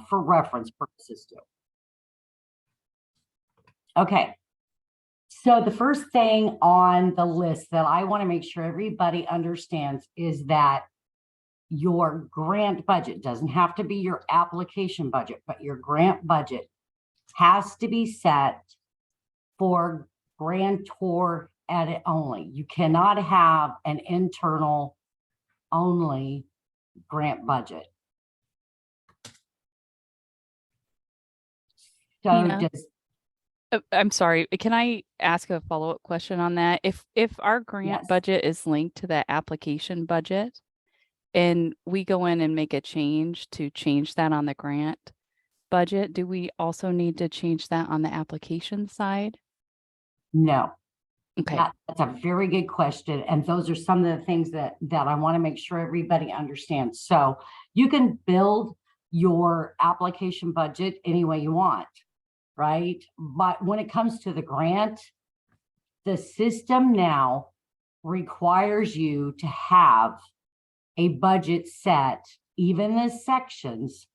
for reference purposes too. Okay. So the first thing on the list that I want to make sure everybody understands is that your grant budget doesn't have to be your application budget, but your grant budget has to be set for grantor edit only. You cannot have an internal only grant budget. So Tina, I'm sorry, can I ask a follow-up question on that? If our grant yes. budget is linked to the application budget and we go in and make a change to change that on the grant budget, do we also need to change that on the application side? No. Okay. That's a very good question. And those are some of the things that I want to make sure everybody understands. So you can build your application budget any way you want, right? But when it comes to the grant, the system now requires you to have a budget set, even the sections,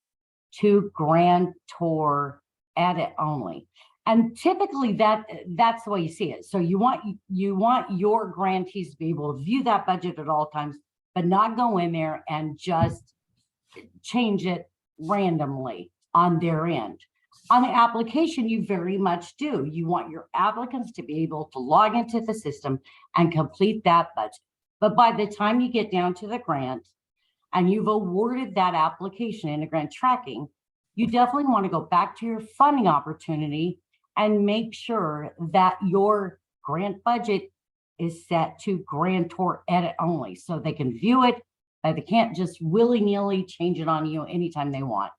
to grantor edit only. And typically that's the way you see it. So you want your grantees to be able to view that budget at all times, but not go in there and just change it randomly on their end. On the application, you very much do. You want your applicants to be able to log into the system and complete that budget. But by the time you get down to the grant and you've awarded that application in a grant tracking, you definitely want to go back to your funding opportunity and make sure that your grant budget is set to grantor edit only, so they can view it. They can't just willy-nilly change it on you anytime they want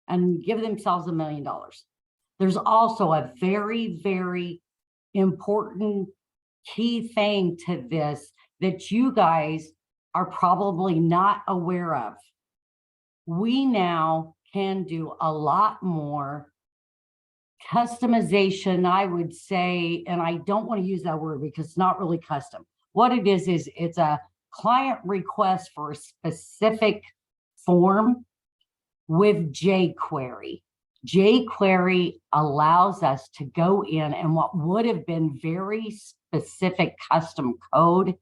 and give themselves $1 million. There's also a very, very important key thing to this that you guys are probably not aware of. We now can do a lot more customization, I would say, and I don't want to use that word because it's not really custom. What it is it's a client request for a specific form with jQuery. jQuery allows us to go in and what would have been very specific custom code,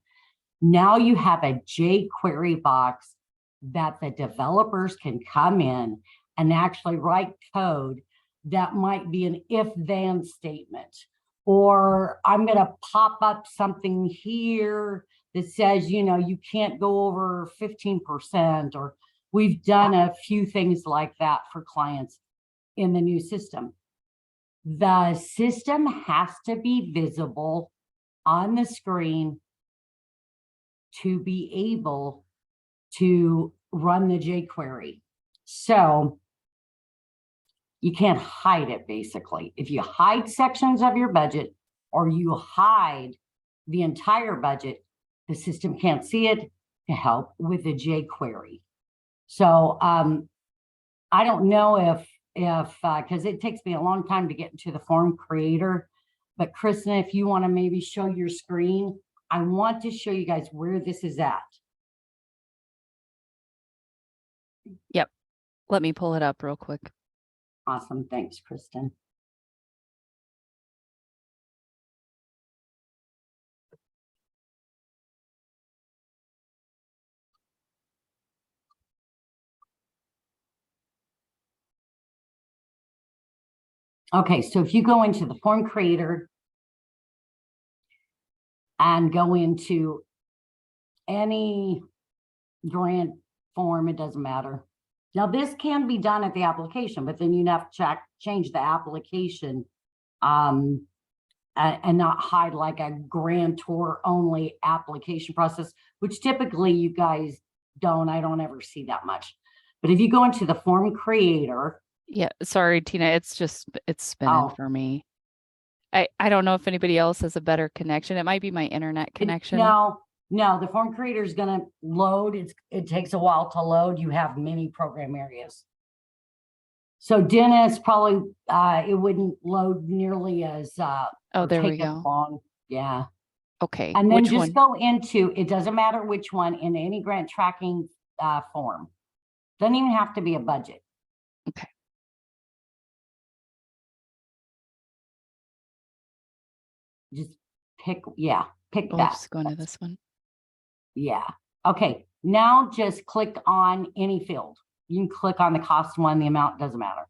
now you have a jQuery box that the developers can come in and actually write code that might be an if-then statement, or I'm going to pop up something here that says, you know, you can't go over 15%, or we've done a few things like that for clients in the new system. The system has to be visible on the screen to be able to run the jQuery. So you can't hide it, basically. If you hide sections of your budget or you hide the entire budget, the system can't see it to help with the jQuery. So I don't know if because it takes me a long time to get into the form creator, but Kristen, if you want to maybe show your screen, I want to show you guys where this is at. Yep. Let me pull it up real quick. Awesome. Thanks, Kristen. Okay, so if you go into the form creator and go into any grant form, it doesn't matter. Now, this can be done at the application, but then you have to change the application and not hide like a grantor only application process, which typically you guys don't. I don't ever see that much. But if you go into the form creator. Yeah, sorry, Tina, it's spinning for me. I don't know if anybody else has a better connection. It might be my internet connection. No, the form creator is going to load. It takes a while to load. You have many program areas. So Dennis, probably it wouldn't load nearly as oh, there we go. Long. Yeah. Okay. And then just go into, it doesn't matter which one, in any grant tracking form. Doesn't even have to be a budget. Okay. Just pick We'll that. just go into this one. Yeah. Okay. Now just click on any field. You can click on the cost one, the amount doesn't matter.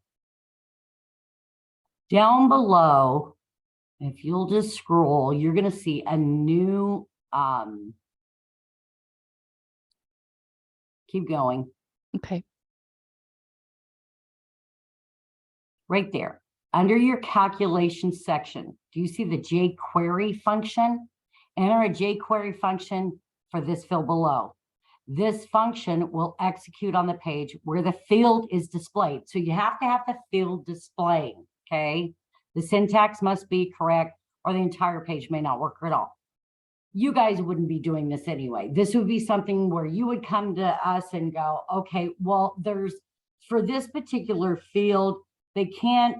Down below, if you'll just scroll, you're going to see a new, keep going. Okay. Right there. Under your calculation section, do you see the jQuery function? Enter a jQuery function for this field below. This function will execute on the page where the field is displayed. So you have to have the field displaying, okay? The syntax must be correct or the entire page may not work at all. You guys wouldn't be doing this anyway. This would be something where you would come to us and go, okay, well, for this particular field, they can't,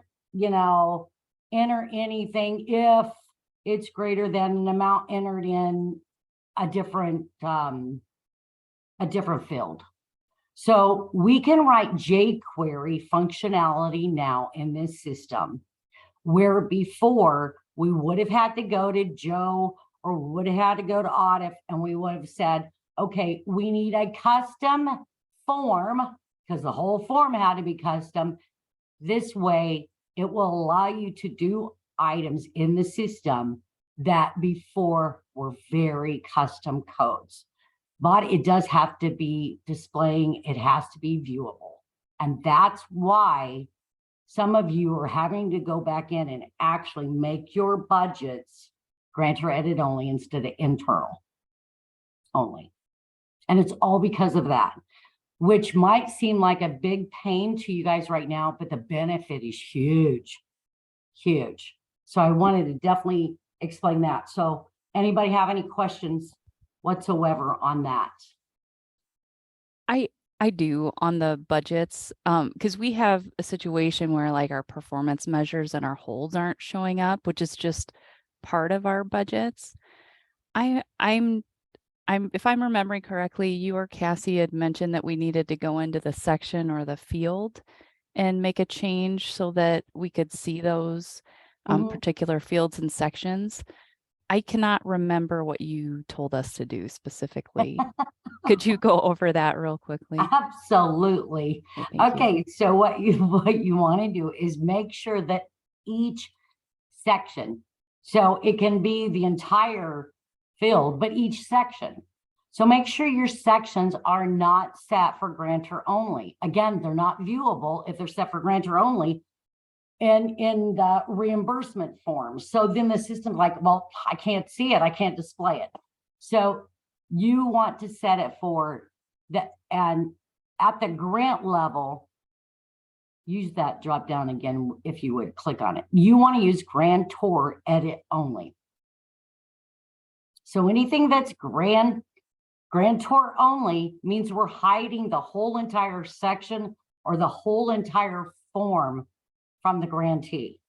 enter anything if it's greater than an amount entered in a different field. So we can write jQuery functionality now in this system, where before we would have had to go to Joe or would have had to go to Audit, and we would have said, okay, we need a custom form because the whole form had to be custom. This way, it will allow you to do items in the system that before were very custom codes. But it does have to be displaying, it has to be viewable. And that's why some of you are having to go back in and actually make your budgets grantor edit only instead of internal only. And it's all because of that, which might seem like a big pain to you guys right now, but the benefit is huge, huge. So I wanted to definitely explain that. So anybody have any questions whatsoever on that? I do on the budgets, because we have a situation where like our performance measures and our holds aren't showing up, which is just part of our budgets. I'm if I'm remembering correctly, you or Cassie had mentioned that we needed to go into the section or the field and make a change so that we could see those particular fields and sections. I cannot remember what you told us to do specifically. Could you go over that real quickly? Absolutely. Okay, so what you want to do is make sure that each section, so it can be the entire field, but each section. So make sure your sections are not set for grantor only. Again, they're not viewable if they're set for grantor only in the reimbursement form. So then the system's like, well, I can't see it, I can't display it. So you want to set it for that, and at the grant level, use that drop down again if you would click on it. You want to use grantor edit only. So anything that's grantor only means we're hiding the whole entire section or the whole entire form from the grantee.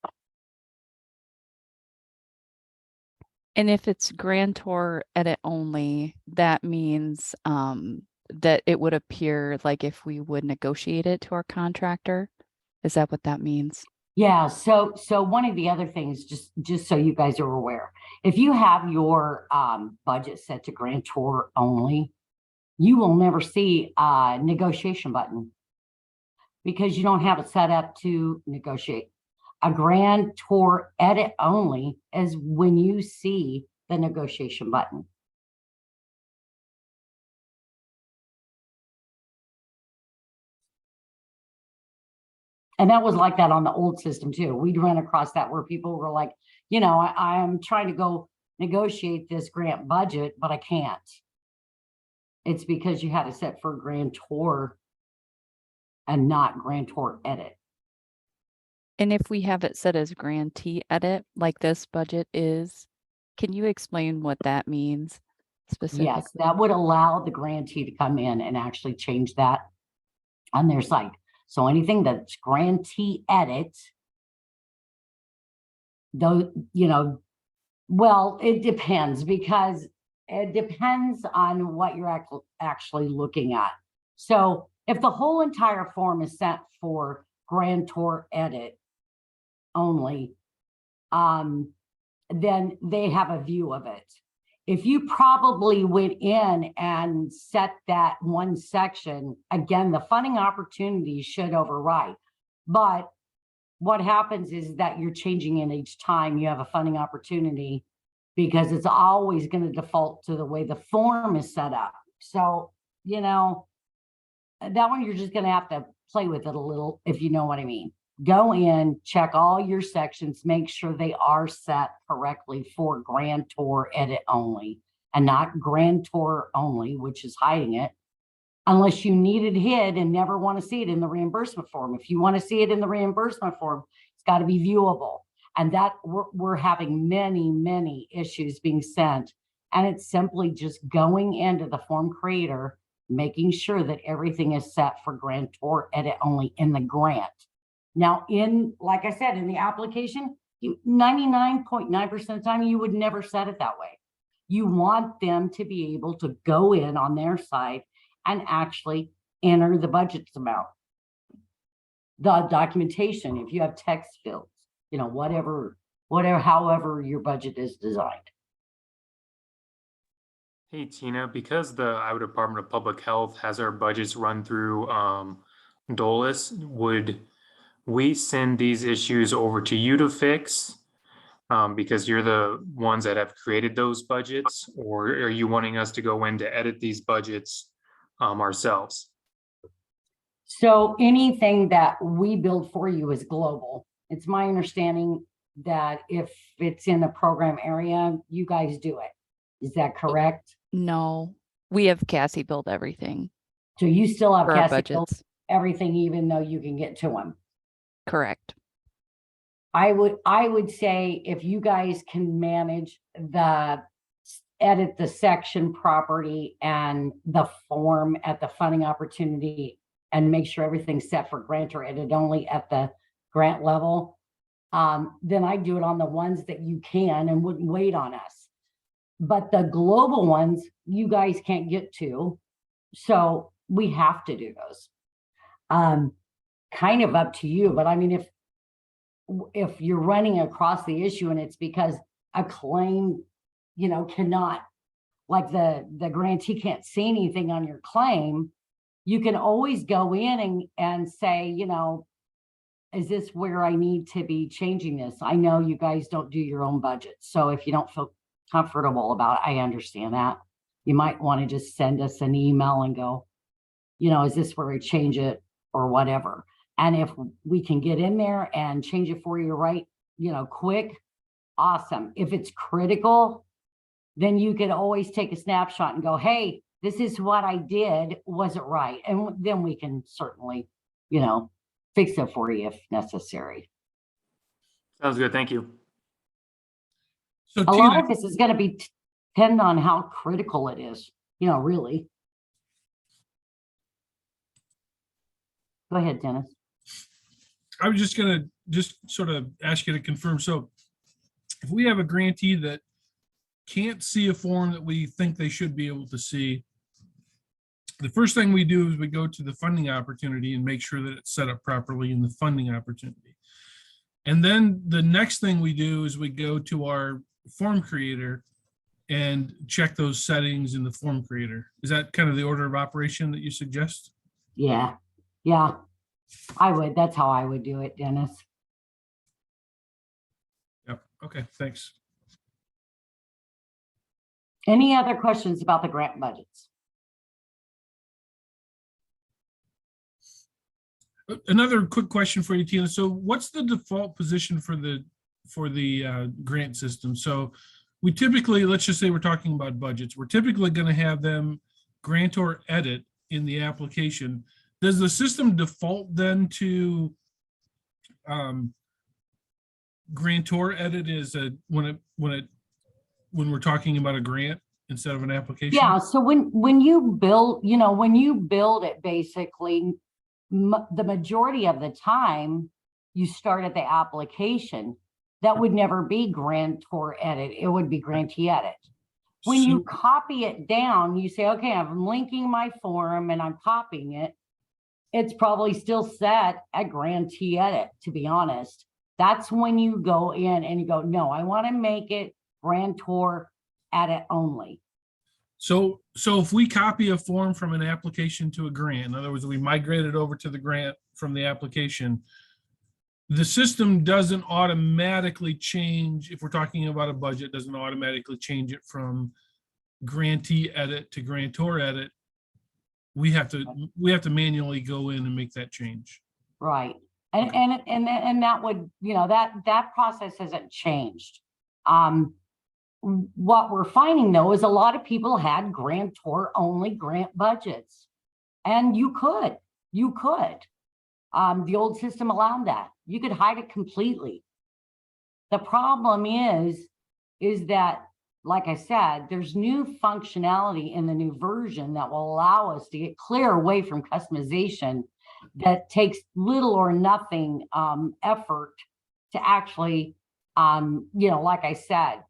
And if it's grantor edit only, that means that it would appear like if we would negotiate it to our contractor. Is that what that means? Yeah, so one of the other things, just so you guys are aware, if you have your budget set to grantor only, you will never see a negotiation button because you don't have it set up to negotiate. A grantor edit only is when you see the negotiation button. And that was like that on the old system too. We'd run across that where people were like, I'm trying to go negotiate this grant budget, but I can't. It's because you had it set for grantor and not grantor edit. And if we have it set as grantee edit, like this budget is, can you explain what that means specifically? Yes, that would allow the grantee to come in and actually change that on their site. So anything that's grantee edit, though, well, it depends because it depends on what you're actually looking at. So if the whole entire form is set for grantor edit only, then they have a view of it. If you probably went in and set that one section, again, the funding opportunity should override. But what happens is that you're changing it each time you have a funding opportunity, because it's always going to default to the way the form is set up. So, you know, that one you're just going to have to play with it a little, if you know what I mean. Go in, check all your sections, make sure they are set correctly for grantor edit only and not grantor only, which is hiding it, unless you need it hid and never want to see it in the reimbursement form. If you want to see it in the reimbursement form, it's got to be viewable. And that we're having many issues being sent. And it's simply just going into the form creator, making sure that everything is set for grantor edit only in the grant. Now, like I said, in the application, 99.9% of the time, you would never set it that way. You want them to be able to go in on their side and actually enter the budget's amount. The documentation, if you have text fields, you know, whatever, however your budget is designed. Hey, Tina, because the Iowa Department of Public Health has our budgets run through DOLIS, would we send these issues over to you to fix? Because you're the ones that have created those budgets, or are you wanting us to go in to edit these budgets ourselves? So anything that we build for you is global. It's my understanding that if it's in the program area, you guys do it. Is that correct? No, we have Cassie build everything So you still have for our Cassie build budgets. everything, even though you can get to them. Correct. I would say if you guys can manage edit the section property and the form at the funding opportunity and make sure everything's set for grantor edit only at the grant level, then I do it on the ones that you can and wouldn't wait on us. But the global ones, you guys can't get to. So we have to do those. Kind of up to you, but I mean, if you're running across the issue and it's because a claim, you know, cannot, like the grantee can't see anything on your claim, you can always go in and say, you know, is this where I need to be changing this? I know you guys don't do your own budget. So if you don't feel comfortable about it, I understand that. You might want to just send us an email and go, you know, is this where I change it or whatever? And if we can get in there and change it for you right, you know, quick, awesome. If it's critical, then you could always take a snapshot and go, hey, this is what I did. Was it right? And then we can certainly, you know, fix it for you if necessary. Sounds good. Thank you. So A lot Tina, of this is going to be depend on how critical it is, you know, really. Go ahead, Dennis. I was just gonna sort of ask you to confirm. So if we have a grantee that can't see a form that we think they should be able to see, the first thing we do is we go to the funding opportunity and make sure that it's set up properly in the funding opportunity. And then the next thing we do is we go to our form creator and check those settings in the form creator. Is that kind of the order of operation that you suggest? Yeah. Yeah, I would. That's how I would do it, Dennis. Yep. Okay, thanks. Any other questions about the grant budgets? Another quick question for you, Tina. So what's the default position for the grant system? So we typically, let's just say we're talking about budgets. We're typically going to have them grantor edit in the application. Does the system default then to grantor edit is when we're talking about a grant instead of an application? Yeah. So when you build, you know, when you build it, basically, the majority of the time you start at the application. That would never be grantor edit. It would be grantee edit. When you copy it down, you say, okay, I'm linking my form and I'm copying it. it's probably still set at grantee edit, to be honest. That's when you go in and you go, no, I want to make it grantor edit only. So if we copy a form from an application to a grant, in other words, we migrate it over to the grant from the application, the system doesn't automatically change, if we're talking about a budget, doesn't automatically change it from grantee edit to grantor edit. We have to manually go in and make that change. Right. And, Okay. and that would, that process hasn't changed. What we're finding though, is a lot of people had grantor only grant budgets, and you could, the old system allowed that. You could hide it completely. The problem is that, like I said, there's new functionality in the new version that will allow us to get clear away from customization that takes little or nothing effort to actually, like I said,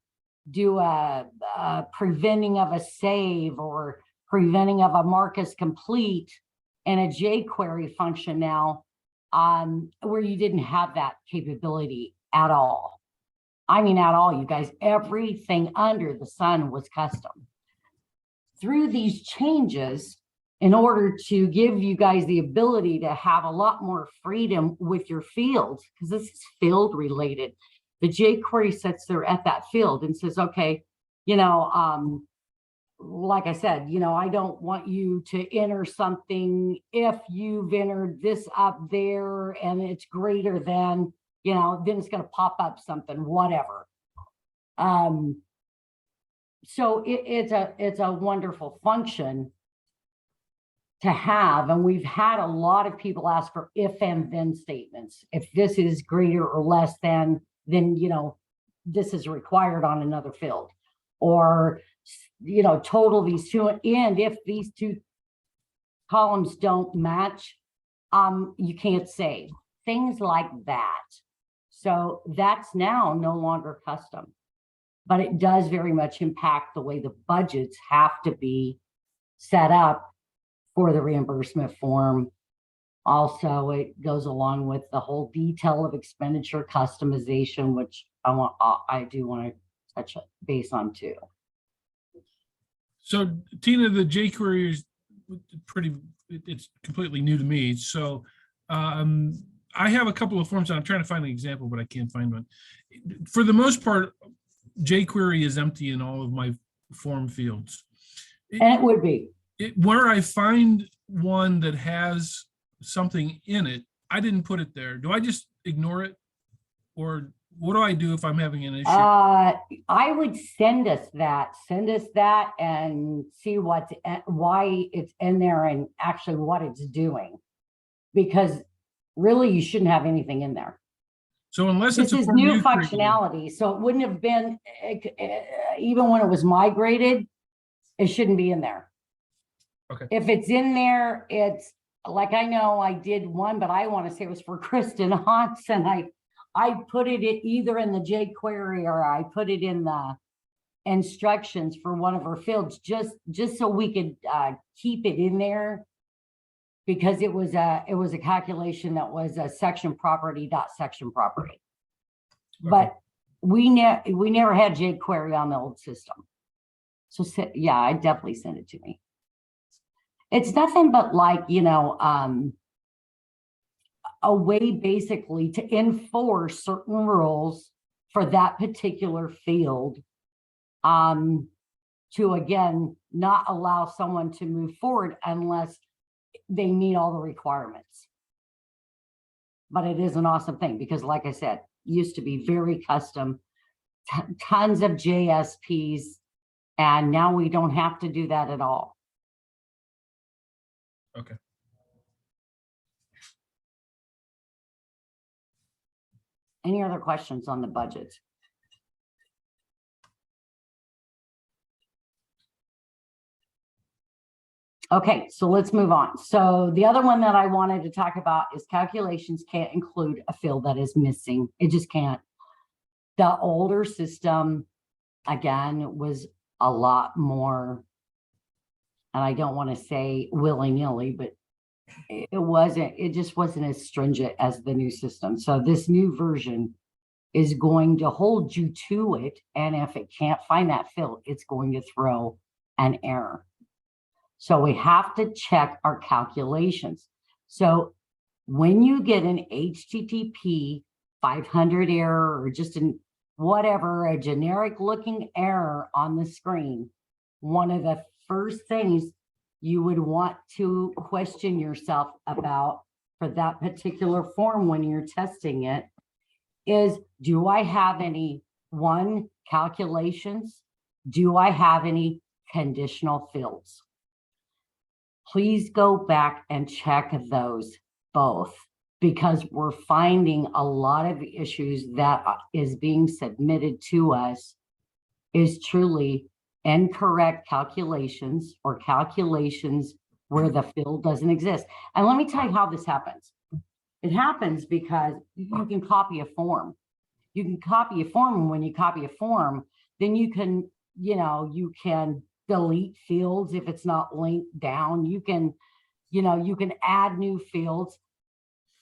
do a preventing of a save or preventing of a mark as complete in a jQuery function now, where you didn't have that capability at all. I mean, at all, you guys, everything under the sun was custom. Through these changes, in order to give you guys the ability to have a lot more freedom with your fields, because this is field related, the jQuery sits there at that field and says, okay, like I said, I don't want you to enter something if you've entered this up there and it's greater than, then it's going to pop up something, whatever. So it's a wonderful function to have. And we've had a lot of people ask for if and then statements. If this is greater or less than, then, this is required on another field, or, total these two. And if these two columns don't match, you can't save, things like that. So that's now no longer custom, but it does very much impact the way the budgets have to be set up for the reimbursement form. Also, it goes along with the whole detail of expenditure customization, which I do want to touch base on too. So Tina, the jQuery is it's completely new to me. So I have a couple of forms, and I'm trying to find an example, but I can't find one. For the most part, jQuery is empty in all of my form fields. And it would be. Where I find one that has something in it, I didn't put it there. Do I just ignore it? Or what do I do if I'm having an issue? I would send us that and see why it's in there and actually what it's doing, because really you shouldn't have anything in there. So unless this it's is new functionality, so it wouldn't have been, even when it was migrated, it shouldn't be in there. Okay. If it's in there, it's like, I know I did one, but I want to say it was for Kristen Hans, and I put it either in the jQuery or I put it in the instructions for one of our fields, just so we could keep it in there, because it was a calculation that was a section property dot section property. Okay. But we never had jQuery on the old system. So yeah, I definitely send it to me. It's nothing but like, a way basically to enforce certain rules for that particular field, to again, not allow someone to move forward unless they meet all the requirements. But it is an awesome thing because, like I said, used to be very custom, tons of JSPs, and now we don't have to do that at all. Okay. Any other questions on the budget? Okay, so let's move on. So the other one that I wanted to talk about is calculations can't include a field that is missing. It just can't. The older system, again, was a lot more, and I don't want to say willy-nilly, but it just wasn't as stringent as the new system. So this new version is going to hold you to it. And if it can't find that field, it's going to throw an error. So we have to check our calculations. So when you get an HTTP 500 error or just an whatever, a generic looking error on the screen, one of the first things you would want to question yourself about for that particular form when you're testing it is, do I have any calculations? Do I have any conditional fields? Please go back and check those both, because we're finding a lot of the issues that is being submitted to us is truly incorrect calculations or calculations where the field doesn't exist. And let me tell you how this happens. It happens because you can copy a form. You can copy a form, and when you copy a form, then you can, you can delete fields if it's not linked down. You can, you can add new fields,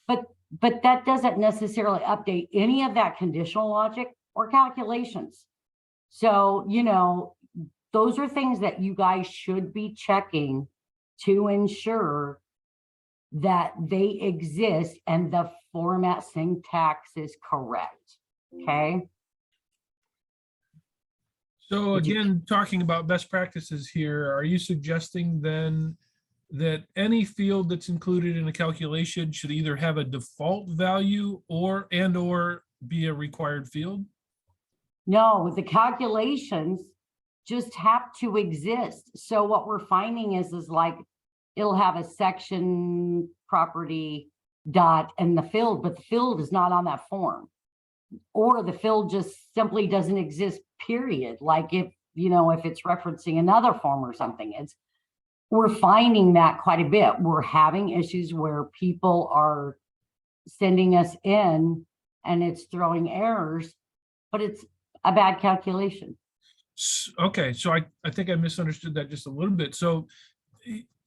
but that doesn't necessarily update any of that conditional logic or calculations. So, those are things that you guys should be checking to ensure that they exist and the format syntax is correct. Okay. So again, talking about best practices here, are you suggesting then that any field that's included in a calculation should either have a default value or be a required field? No, the calculations just have to exist. So what we're finding is like, it'll have a section property dot and the field, but the field is not on that form. Or the field just simply doesn't exist, period. Like if it's referencing another form or something, we're finding that quite a bit. We're having issues where people are sending us in and it's throwing errors, but it's a bad calculation. Okay, so I think I misunderstood that just a little bit. So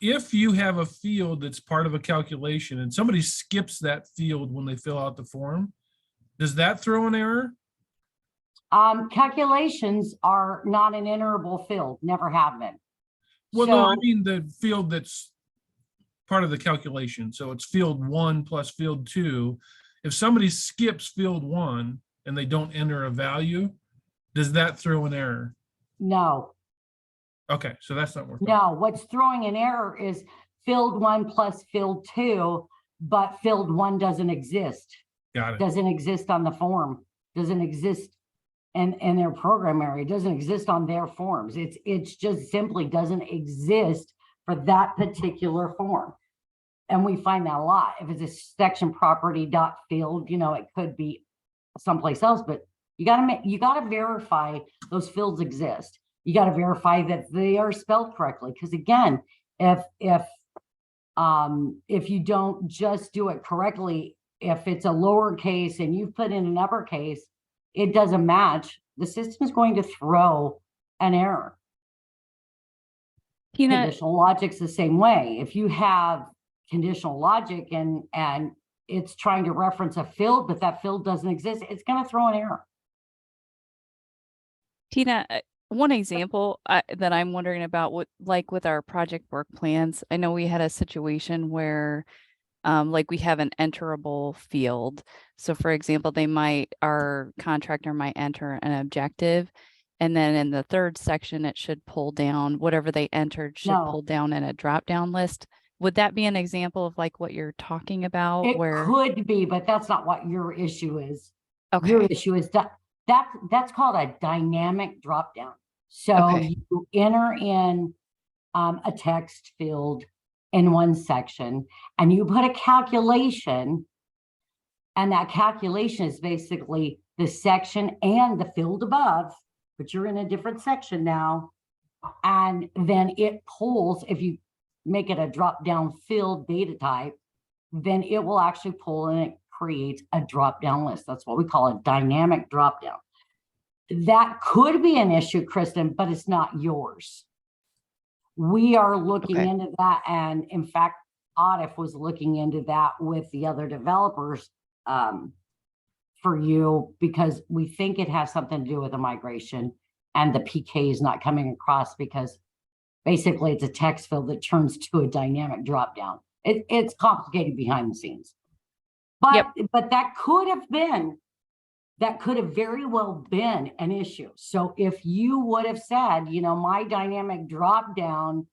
if you have a field that's part of a calculation and somebody skips that field when they fill out the form, does that throw an error? Calculations are not an enterable field, never have been. Well, no, I mean the field that's part of the calculation. So it's field 1 plus field 2. If somebody skips field 1 and they don't enter a value, does that throw an error? No. Okay, so that's not working. No, what's throwing an error is field 1 plus field 2, but field 1 doesn't exist. Got it. Doesn't exist on the form, doesn't exist in their program area, doesn't exist on their forms. It's just simply doesn't exist for that particular form. And we find that a lot. If it's a section property dot field, it could be someplace else, but you gotta verify those fields exist. You gotta verify that they are spelled correctly. Because again, if you don't just do it correctly, if it's a lowercase and you've put in an uppercase, it doesn't match, the system is going to throw an error. Conditional logic's the same way. If you have conditional logic and it's trying to reference a field, but that field doesn't exist, it's going to throw an error. Tina, one example that I'm wondering about, with our project work plans, I know we had a situation where we have an enterable field. So for example, our contractor might enter an objective, and then in the third section, it should pull down whatever they entered pull down in a drop-down list. Would that be an example of what you're talking about? It could be, but that's not what your issue is. Okay. Your issue is that's called a dynamic drop-down. So you enter in a text field in one section and you put a calculation, and that calculation is basically the section and the field above, but you're in a different section now. And then it pulls, if you make it a drop-down field data type, then it will actually pull and it creates a drop-down list. That's what we call a dynamic drop-down. That could be an issue, Kristen, but it's not yours. We are looking into that. And in fact, Audif was looking into that with the other developers for you, because we think it has something to do with the migration and the PK is not coming across, because basically it's a text field that turns to a dynamic drop down. It's complicated behind the scenes. But that could have very well been an issue. So if you would have said, you know, my dynamic drop down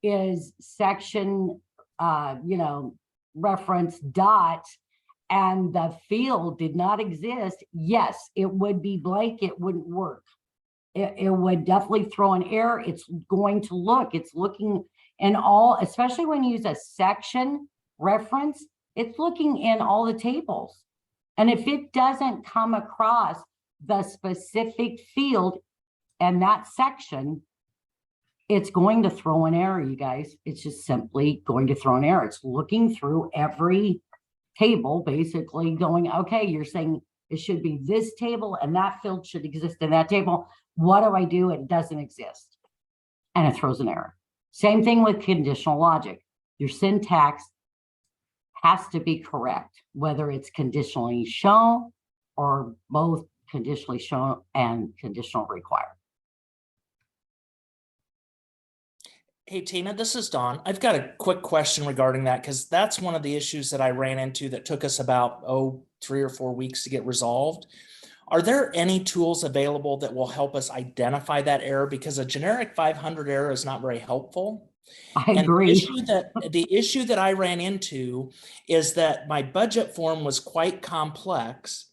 is section, you know, reference dot, and the field did not exist, yes, it would be blank, it wouldn't work. It would definitely throw an error. It's going to look, it's looking in all, especially when you use a section reference, it's looking in all the tables. And if it doesn't come across the specific field and that section, it's going to throw an error, you guys. It's just simply going to throw an error. It's looking through every table, basically going, okay, you're saying it should be this table and that field should exist in that table. What do I do? It doesn't exist. And it throws an error. Same thing with conditional logic. Your syntax has to be correct, whether it's conditionally shown or both conditionally shown and conditional required. Hey, Tina, this is Don. I've got a quick question regarding that, because that's one of the issues that I ran into that took us about, 3 or 4 weeks to get resolved. Are there any tools available that will help us identify that error? Because a generic 500 error is not very helpful. I And agree. the issue that I ran into is that my budget form was quite complex.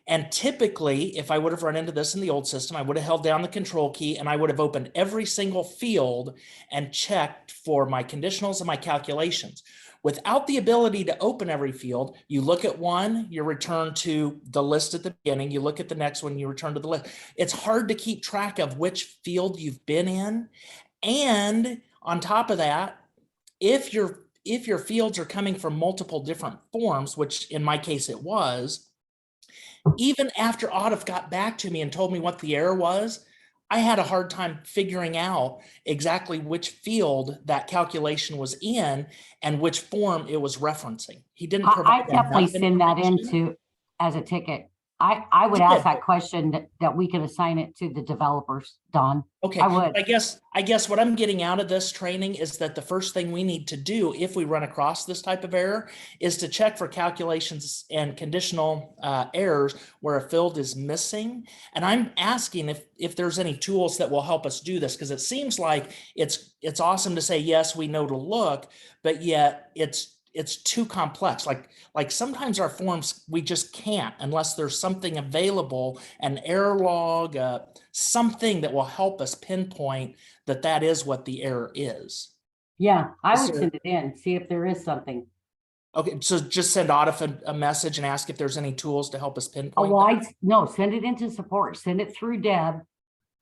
And typically, if I would have run into this in the old system, I would have held down the control key and I would have opened every single field and checked for my conditionals and my calculations. Without the ability to open every field, you look at one, you return to the list at the beginning, you look at the next one, you return to the list. It's hard to keep track of which field you've been in. And on top of that, if your fields are coming from multiple different forms, which in my case it was, even after Audif got back to me and told me what the error was, I had a hard time figuring out exactly which field that calculation was in and which form it was referencing. He didn't I provide definitely enough send that information. into as a ticket. I would ask that question that we can assign it to the developers, Don. Okay, I would. I guess what I'm getting out of this training is that the first thing we need to do if we run across this type of error is to check for calculations and conditional errors where a field is missing. And I'm asking if there's any tools that will help us do this, because it seems like it's awesome to say, yes, we know to look, but yet it's too complex. Like sometimes our forms, we just can't unless there's something available, an error log, something that will help us pinpoint that is what the error is. Yeah, I would send it in, see if there is something. Okay, so just send Audif a message and ask if there's any tools to help us pinpoint. Oh, well, no, send it into support. Send it through Deb.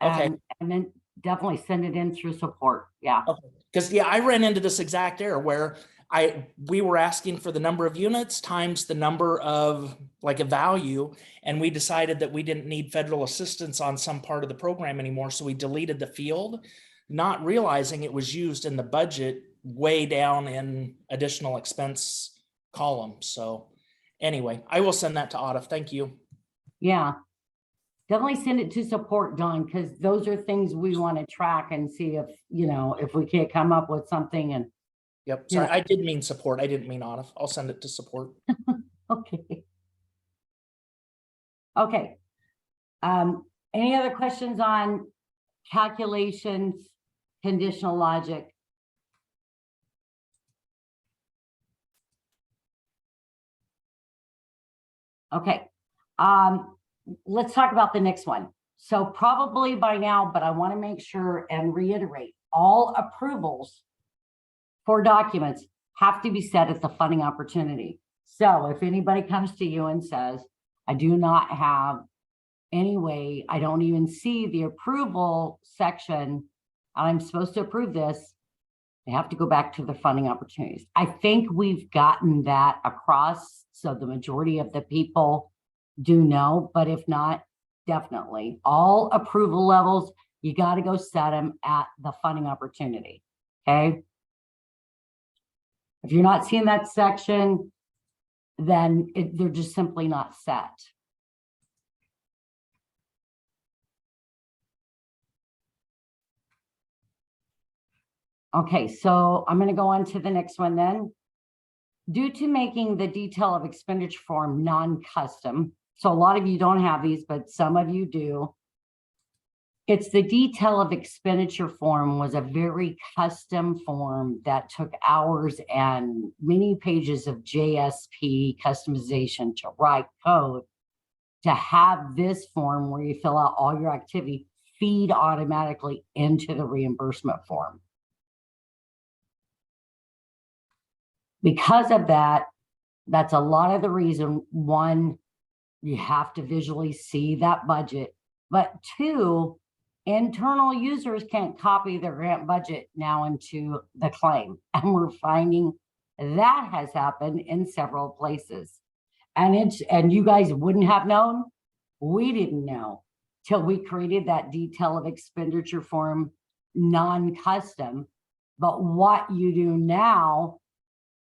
Okay. And then definitely send it in through support. Yeah. Okay. Because I ran into this exact error where we were asking for the number of units times the number of like a value, and we decided that we didn't need federal assistance on some part of the program anymore, so we deleted the field, not realizing it was used in the budget way down in additional expense column. So anyway, I will send that to Audif. Thank you. Yeah. Definitely send it to support, Don, because those are things we want to track and see if, if we can't come up with something. And yep. Sorry, I did mean support. I didn't mean Audif. I'll send it to support. Okay. Okay. Any other questions on calculations, conditional logic? Okay. Let's talk about the next one. So probably by now, but I want to make sure and reiterate, all approvals for documents have to be set at the funding opportunity. So if anybody comes to you and says, I do not have any way, I don't even see the approval section, I'm supposed to approve this, they have to go back to the funding opportunities. I think we've gotten that across, so the majority of the people do know, but if not, definitely all approval levels, you got to go set them at the funding opportunity. Okay. If you're not seeing that section, then they're just simply not set. Okay, so I'm going to go on to the next one then. Due to making the detail of expenditure form non-custom, so a lot of you don't have these, but some of you do. It's the detail of expenditure form was a very custom form that took hours and many pages of JSP customization to write code to have this form where you fill out all your activity feed automatically into the reimbursement form. Because of that, that's a lot of the reason. One, you have to visually see that budget, but two, internal users can't copy their grant budget now into the claim. And we're finding that has happened in several places. And you guys wouldn't have known. We didn't know till we created that detail of expenditure form non-custom. But what you do now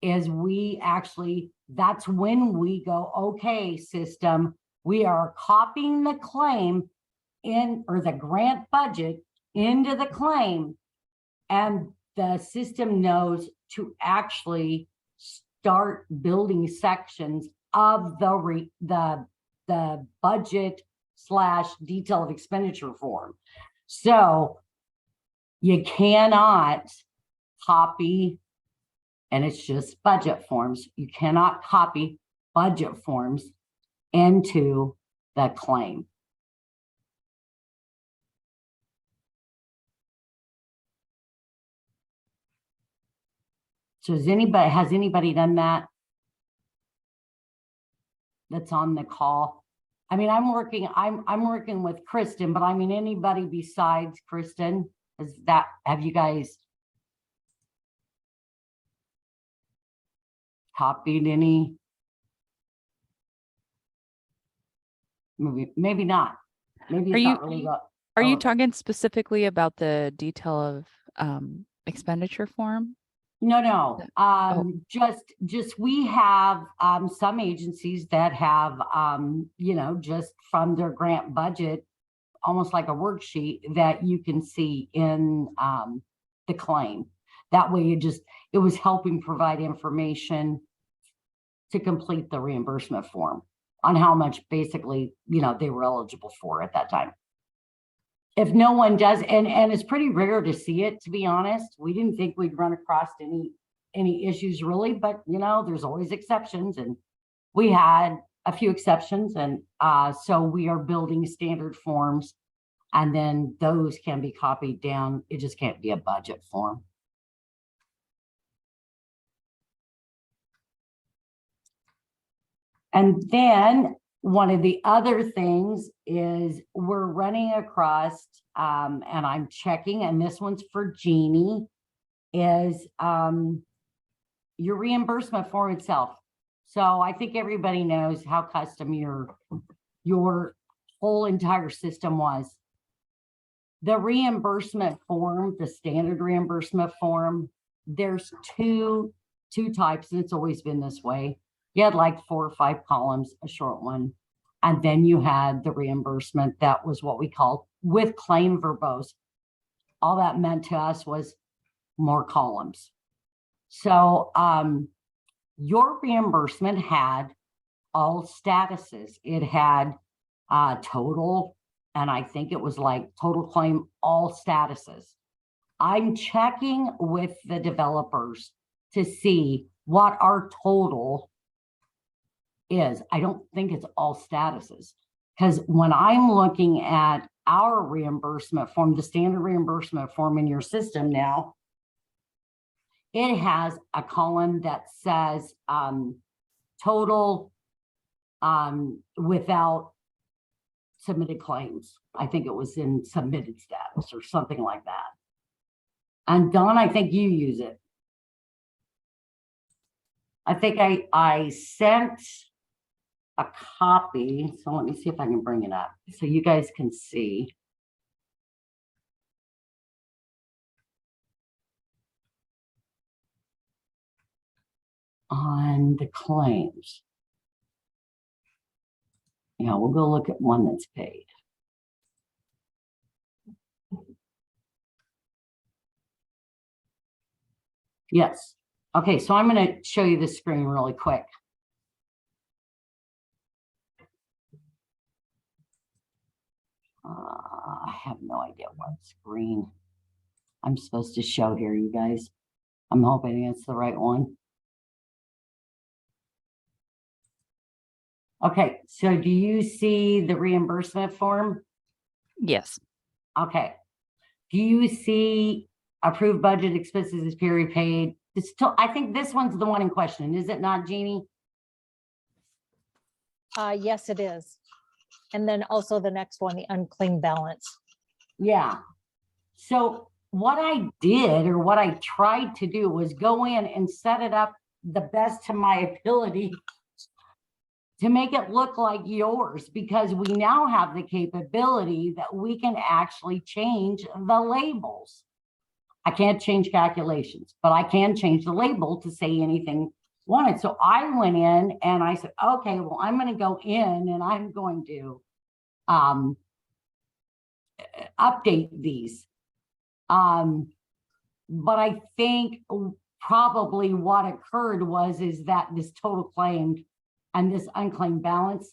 is we actually, that's when we go, okay, system, we are copying the claim in, or the grant budget into the claim, and the system knows to actually start building sections of the budget / detail of expenditure form. So you cannot copy, and it's just budget forms. You cannot copy budget forms into the claim. So has anybody done that? That's on the call. I mean, I'm working with Kristen, but I mean, anybody besides Kristen, have you guys copied any? Maybe not. Maybe it's not really. Are you talking specifically about the detail of expenditure form? No. Just we have some agencies that have just from their grant budget, almost like a worksheet that you can see in the claim. That way it was helping provide information to complete the reimbursement form on how much basically, they were eligible for at that time. If no one does, and it's pretty rare to see it, to be honest. We didn't think we'd run across any issues really, but there's always exceptions, and we had a few exceptions, and so we are building standard forms, and then those can be copied down. It just can't be a budget form. And then one of the other things is we're running across, and I'm checking, and this one's for Jeannie, is your reimbursement form itself. So I think everybody knows how custom your whole entire system was. The reimbursement form, the standard reimbursement form, there's two types, and it's always been this way. You had like 4 or 5 columns, a short one. And then you had the reimbursement that was what we called with claim verbose. All that meant to us was more columns. So your reimbursement had all statuses. It had total, and I think it was like total claim, all statuses. I'm checking with the developers to see what our total is. I don't think it's all statuses, because when I'm looking at our reimbursement form, the standard reimbursement form in your system now, it has a column that says total without submitted claims. I think it was in submitted status or something like that. And Don, I think you use it. I think I sent a copy. So let me see if I can bring it up so you guys can see. on the claims. Yeah, we'll go look at one that's paid. Yes. Okay, so I'm going to show you this screen really quick. I have no idea what screen I'm supposed to show here, you guys. I'm hoping it's the right one. Okay, so do you see the reimbursement form? Yes. Okay. Do you see approved budget expenses is period paid? It's still, I think this one's the one in question, is it not, Jeannie? Yes, it is. And then also the next one, the unclaimed balance. Yeah. So what I did, or what I tried to do, was go in and set it up the best to my ability to make it look like yours, because we now have the capability that we can actually change the labels. I can't change calculations, but I can change the label to say anything wanted. So I went in and I said, okay, well, I'm going to go in and I'm going to update these. But I think probably what occurred is that this total claimed and this unclaimed balance,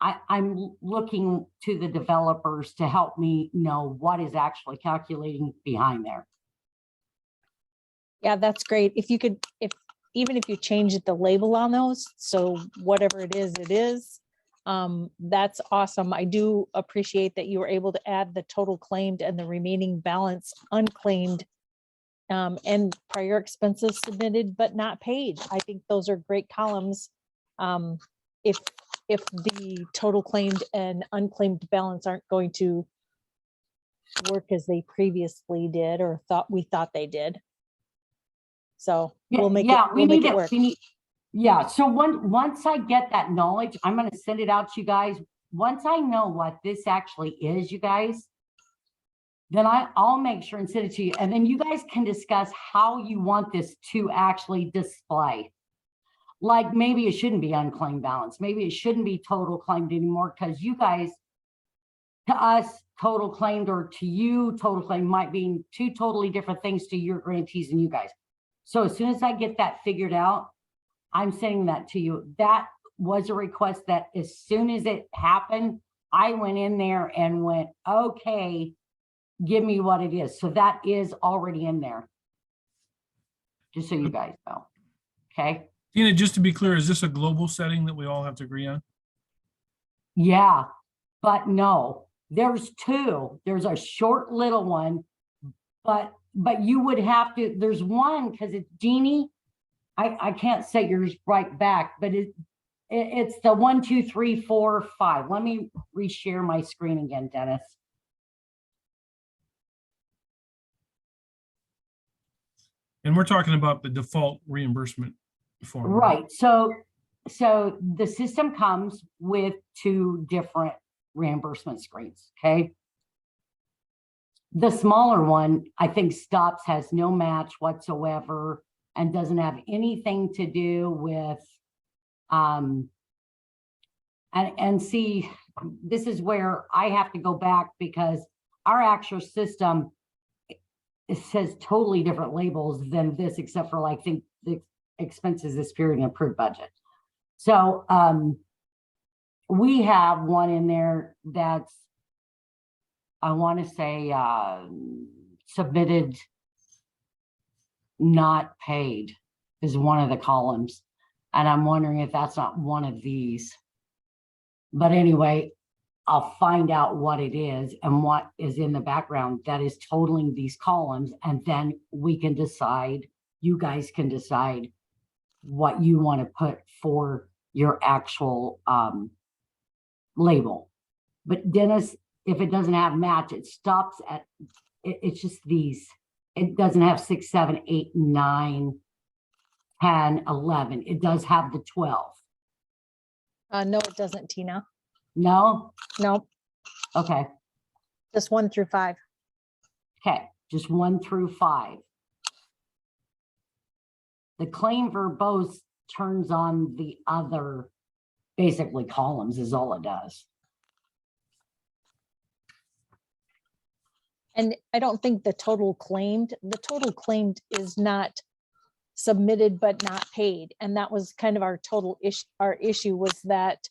I'm looking to the developers to help me know what is actually calculating behind there. Yeah, that's great. If you could, even if you change the label on those, so whatever it is, that's awesome. I do appreciate that you were able to add the total claimed and the remaining balance unclaimed, and prior expenses submitted but not paid. I think those are great columns. If the total claimed and unclaimed balance aren't going to work as they previously did or we thought they did. So we'll make it work. Yeah, so once I get that knowledge, I'm going to send it out to you guys. Once I know what this actually is, you guys, then I'll make sure and send it to you. And then you guys can discuss how you want this to actually display. Like maybe it shouldn't be unclaimed balance. Maybe it shouldn't be total claimed anymore, because you guys, to us, total claimed, or to you, total claimed might be two totally different things to your grantees and you guys. So as soon as I get that figured out, I'm sending that to you. That was a request that as soon as it happened, I went in there and went, okay, give me what it is. So that is already in there. Just so you guys know. Okay. Tina, just to be clear, is this a global setting that we all have to agree on? Yeah, but no, there's two. There's a short little one, but you would have to, there's one, because it's Jeannie. I can't say yours right back, but it's the 1, 2, 3, 4, 5. Let me reshare my screen again, Dennis. And we're talking about the default reimbursement form. Right. So the system comes with two different reimbursement screens. Okay. The smaller one, I think, stops, has no match whatsoever, and doesn't have anything to do with, and see, this is where I have to go back, because our actual system, it says totally different labels than this, except for like the expenses this period and approved budget. So we have one in there that's, I want to say, submitted not paid is one of the columns. And I'm wondering if that's not one of these. But anyway, I'll find out what it is and what is in the background that is totaling these columns. And then we can decide, you guys can decide what you want to put for your actual label. But Dennis, if it doesn't have match, it stops at, it's just these. It doesn't have 6, 7, 8, 9, 10, 11. It does have the 12. No, it doesn't, Tina. No? Nope, Okay. just 1 through 5. Okay. Just 1 through 5. The claim verbose turns on the other, basically columns is all it does. And I don't think the total claimed is not submitted but not paid. And that was kind of our total issue. Our issue was that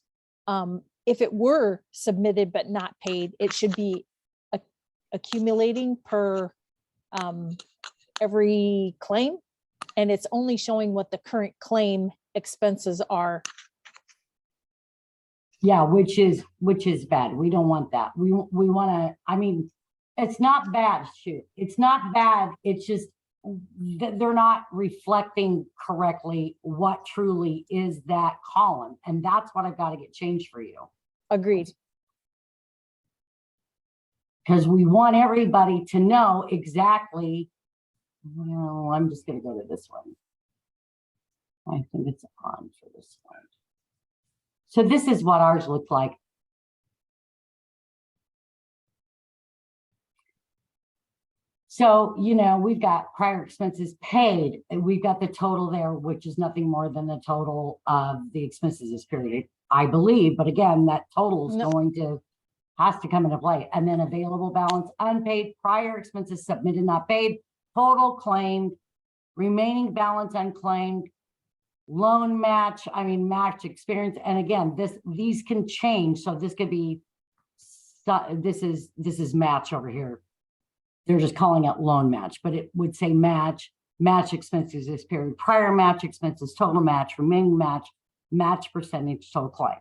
if it were submitted but not paid, it should be accumulating per every claim. And it's only showing what the current claim expenses are. Yeah, which is bad. We don't want that. We want to, I mean, it's not bad, shoot. It's not bad. It's just they're not reflecting correctly what truly is that column. And that's what I've got to get changed for you. Agreed. Because we want everybody to know exactly, well, I'm just going to go to this one. I think it's on for this one. So this is what ours looked like. So, you know, we've got prior expenses paid, and we've got the total there, which is nothing more than the total of the expenses this period, I believe. But again, that total is has to come into play. And then available balance unpaid, prior expenses submitted not paid, total claimed, remaining balance unclaimed, loan match, match experience. And again, these can change. So this could be, this is match over here. They're just calling it loan match, but it would say match expenses this period, prior match expenses, total match, remaining match percentage, total claim.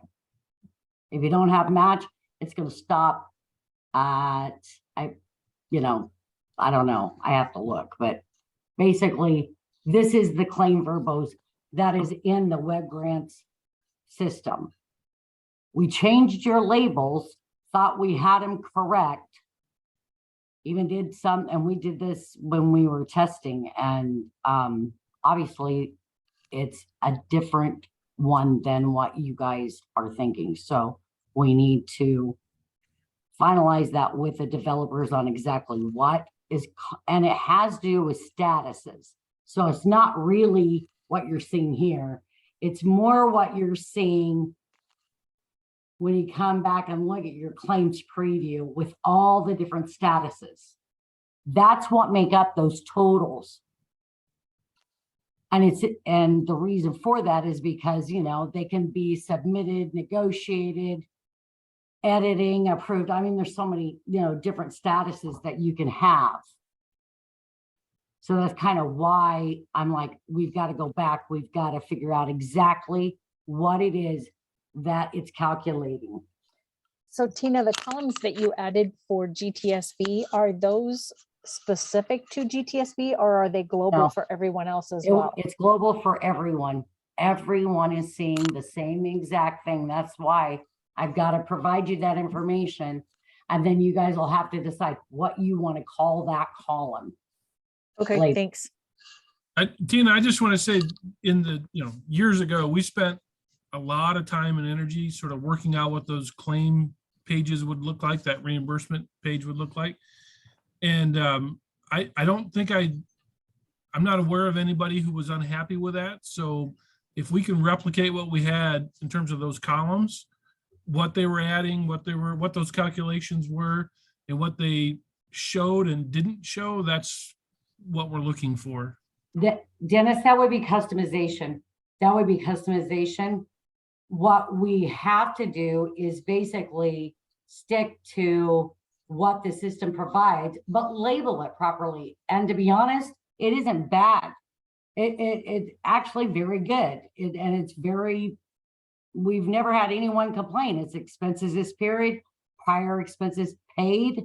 If you don't have match, it's going to stop at, I don't know. I have to look, but basically this is the claim verbose that is in the IowaGrants system. We changed your labels, thought we had them correct, even did some, and we did this when we were testing, and obviously it's a different one than what you guys are thinking. So we need to finalize that with the developers on exactly what is, and it has to do with statuses. So it's not really what you're seeing here. It's more what you're seeing when you come back and look at your claims preview with all the different statuses. That's what make up those totals. And the reason for that is because, they can be submitted, negotiated, editing, approved. There's so many, different statuses that you can have. So that's kind of why I'm like, we've got to go back. We've got to figure out exactly what it is that it's calculating. So Tina, the columns that you added for GTSB, are those specific to GTSB or are they global No. for everyone else as well? It's global for everyone. Everyone is seeing the same exact thing. That's why I've got to provide you that information. And then you guys will have to decide what you want to call that column. Okay, Like- thanks. Tina, I just want to say in the, years ago, we spent a lot of time and energy sort of working out what those claim pages would look like, that reimbursement page would look like. And I don't think I'm not aware of anybody who was unhappy with that. So if we can replicate what we had in terms of those columns, what they were adding, what those calculations were, and what they showed and didn't show, that's what we're looking for. Dennis, that would be customization. That would be customization. What we have to do is basically stick to what the system provides, but label it properly. And to be honest, it isn't bad. It's actually very good. And it's very, we've never had anyone complain. It's expenses this period, prior expenses paid,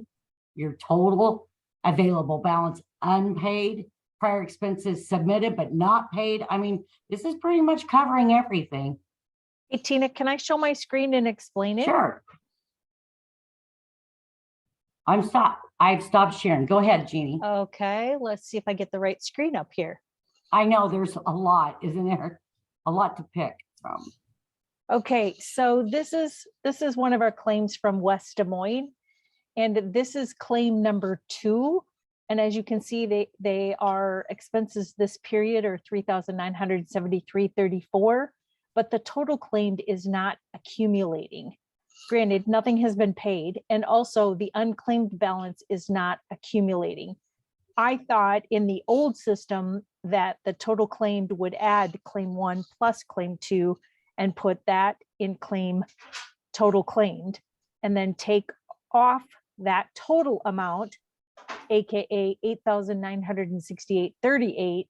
your total, available balance unpaid, prior expenses submitted but not paid. This is pretty much covering everything. Hey, Tina, can I show my screen and explain it? Sure. I've stopped sharing. Go ahead, Jeannie. Okay, let's see if I get the right screen up here. I know there's a lot, isn't there? A lot to pick from. Okay, so this is one of our claims from West Des Moines. And this is claim number 2. And as you can see, they are expenses this period are $3,973.34, but the total claimed is not accumulating. Granted, nothing has been paid, and also the unclaimed balance is not accumulating. I thought in the old system that the total claimed would add claim 1 plus claim 2 and put that in claim total claimed, and then take off that total amount, AKA $8,968.38.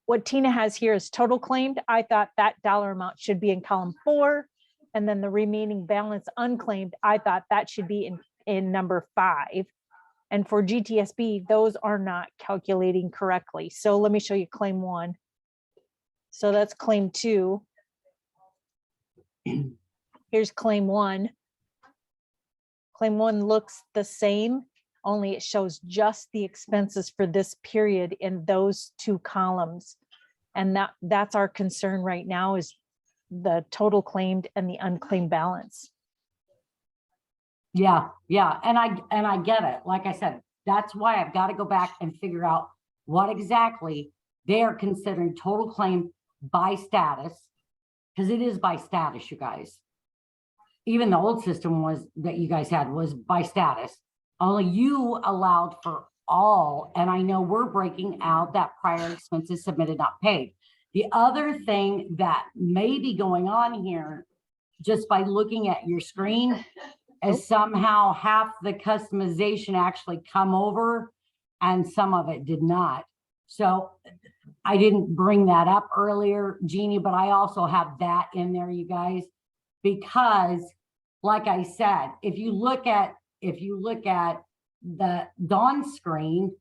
What Tina has here is total claimed. I thought that dollar amount should be in column 4, and then the remaining balance unclaimed, I thought that should be in number 5. And for GTSB, those are not calculating correctly. So let me show you claim 1. So that's claim 2. Here's claim 1. Claim 1 looks the same, only it shows just the expenses for this period in those 2 columns. And that's our concern right now, is the total claimed and the unclaimed balance. Yeah, and I get it. Like I said, that's why I've got to go back and figure out what exactly they are considering total claim by status, because it is by status, you guys. Even the old system was that you guys had was by status. Only you allowed for all, and I know we're breaking out that prior expenses submitted not paid. The other thing that may be going on here, just by looking at your screen, is somehow half the customization actually come over and some of it did not. So I didn't bring that up earlier, Jeannie, but I also have that in there, you guys, because like I said, if you look at the Dawn screen,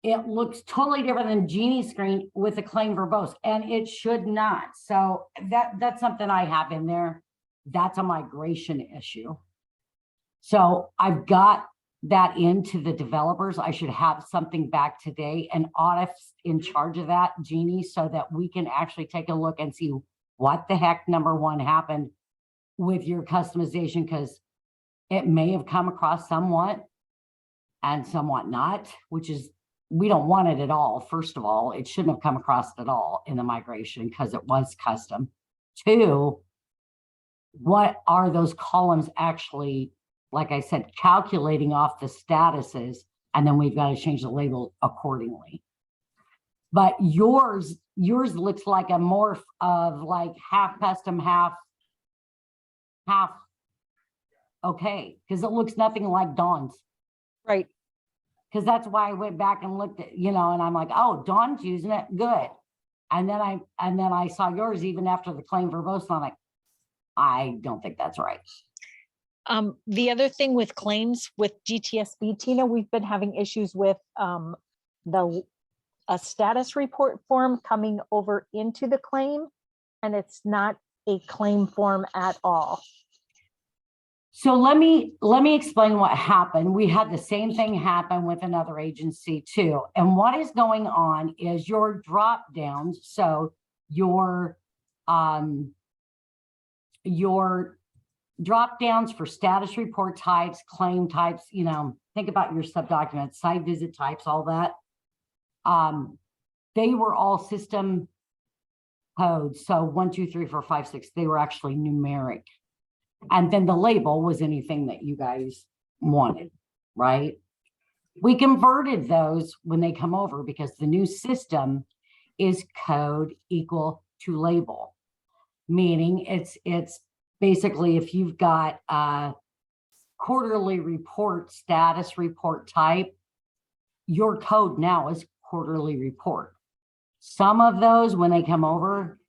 it looks totally different than Jeannie's screen with a claim verbose, and it should not. So that's something I have in there. That's a migration issue. So I've got that into the developers. I should have something back today, and Audif's in charge of that, Jeannie, so that we can actually take a look and see what the heck, number one, happened with your customization, because it may have come across somewhat and somewhat not, which is, we don't want it at all. First of all, it shouldn't have come across at all in the migration because it was custom. 2, what are those columns actually, like I said, calculating off the statuses, and then we've got to change the label accordingly. But yours looks like a morph of like half custom, half okay, because it looks nothing like Dawn's. Right. Because that's why I went back and looked at, and I'm like, oh, Dawn's using it, good. And then I saw yours even after the claim verbose, and I'm like, I don't think that's right. The other thing with claims with GTSB, Tina, we've been having issues with a status report form coming over into the claim, and it's not a claim form at all. So let me explain what happened. We had the same thing happen with another agency too. And what is going on is your drop downs. So your drop downs for status report types, claim types, think about your subdocuments, site visit types, all that. They were all system codes. So 1, 2, 3, 4, 5, 6, they were actually numeric. And then the label was anything that you guys wanted, right? We converted those when they come over because the new system is code equal to label, meaning it's basically if you've got a quarterly report, status report type, your code now is quarterly report. Some of those, when they come over,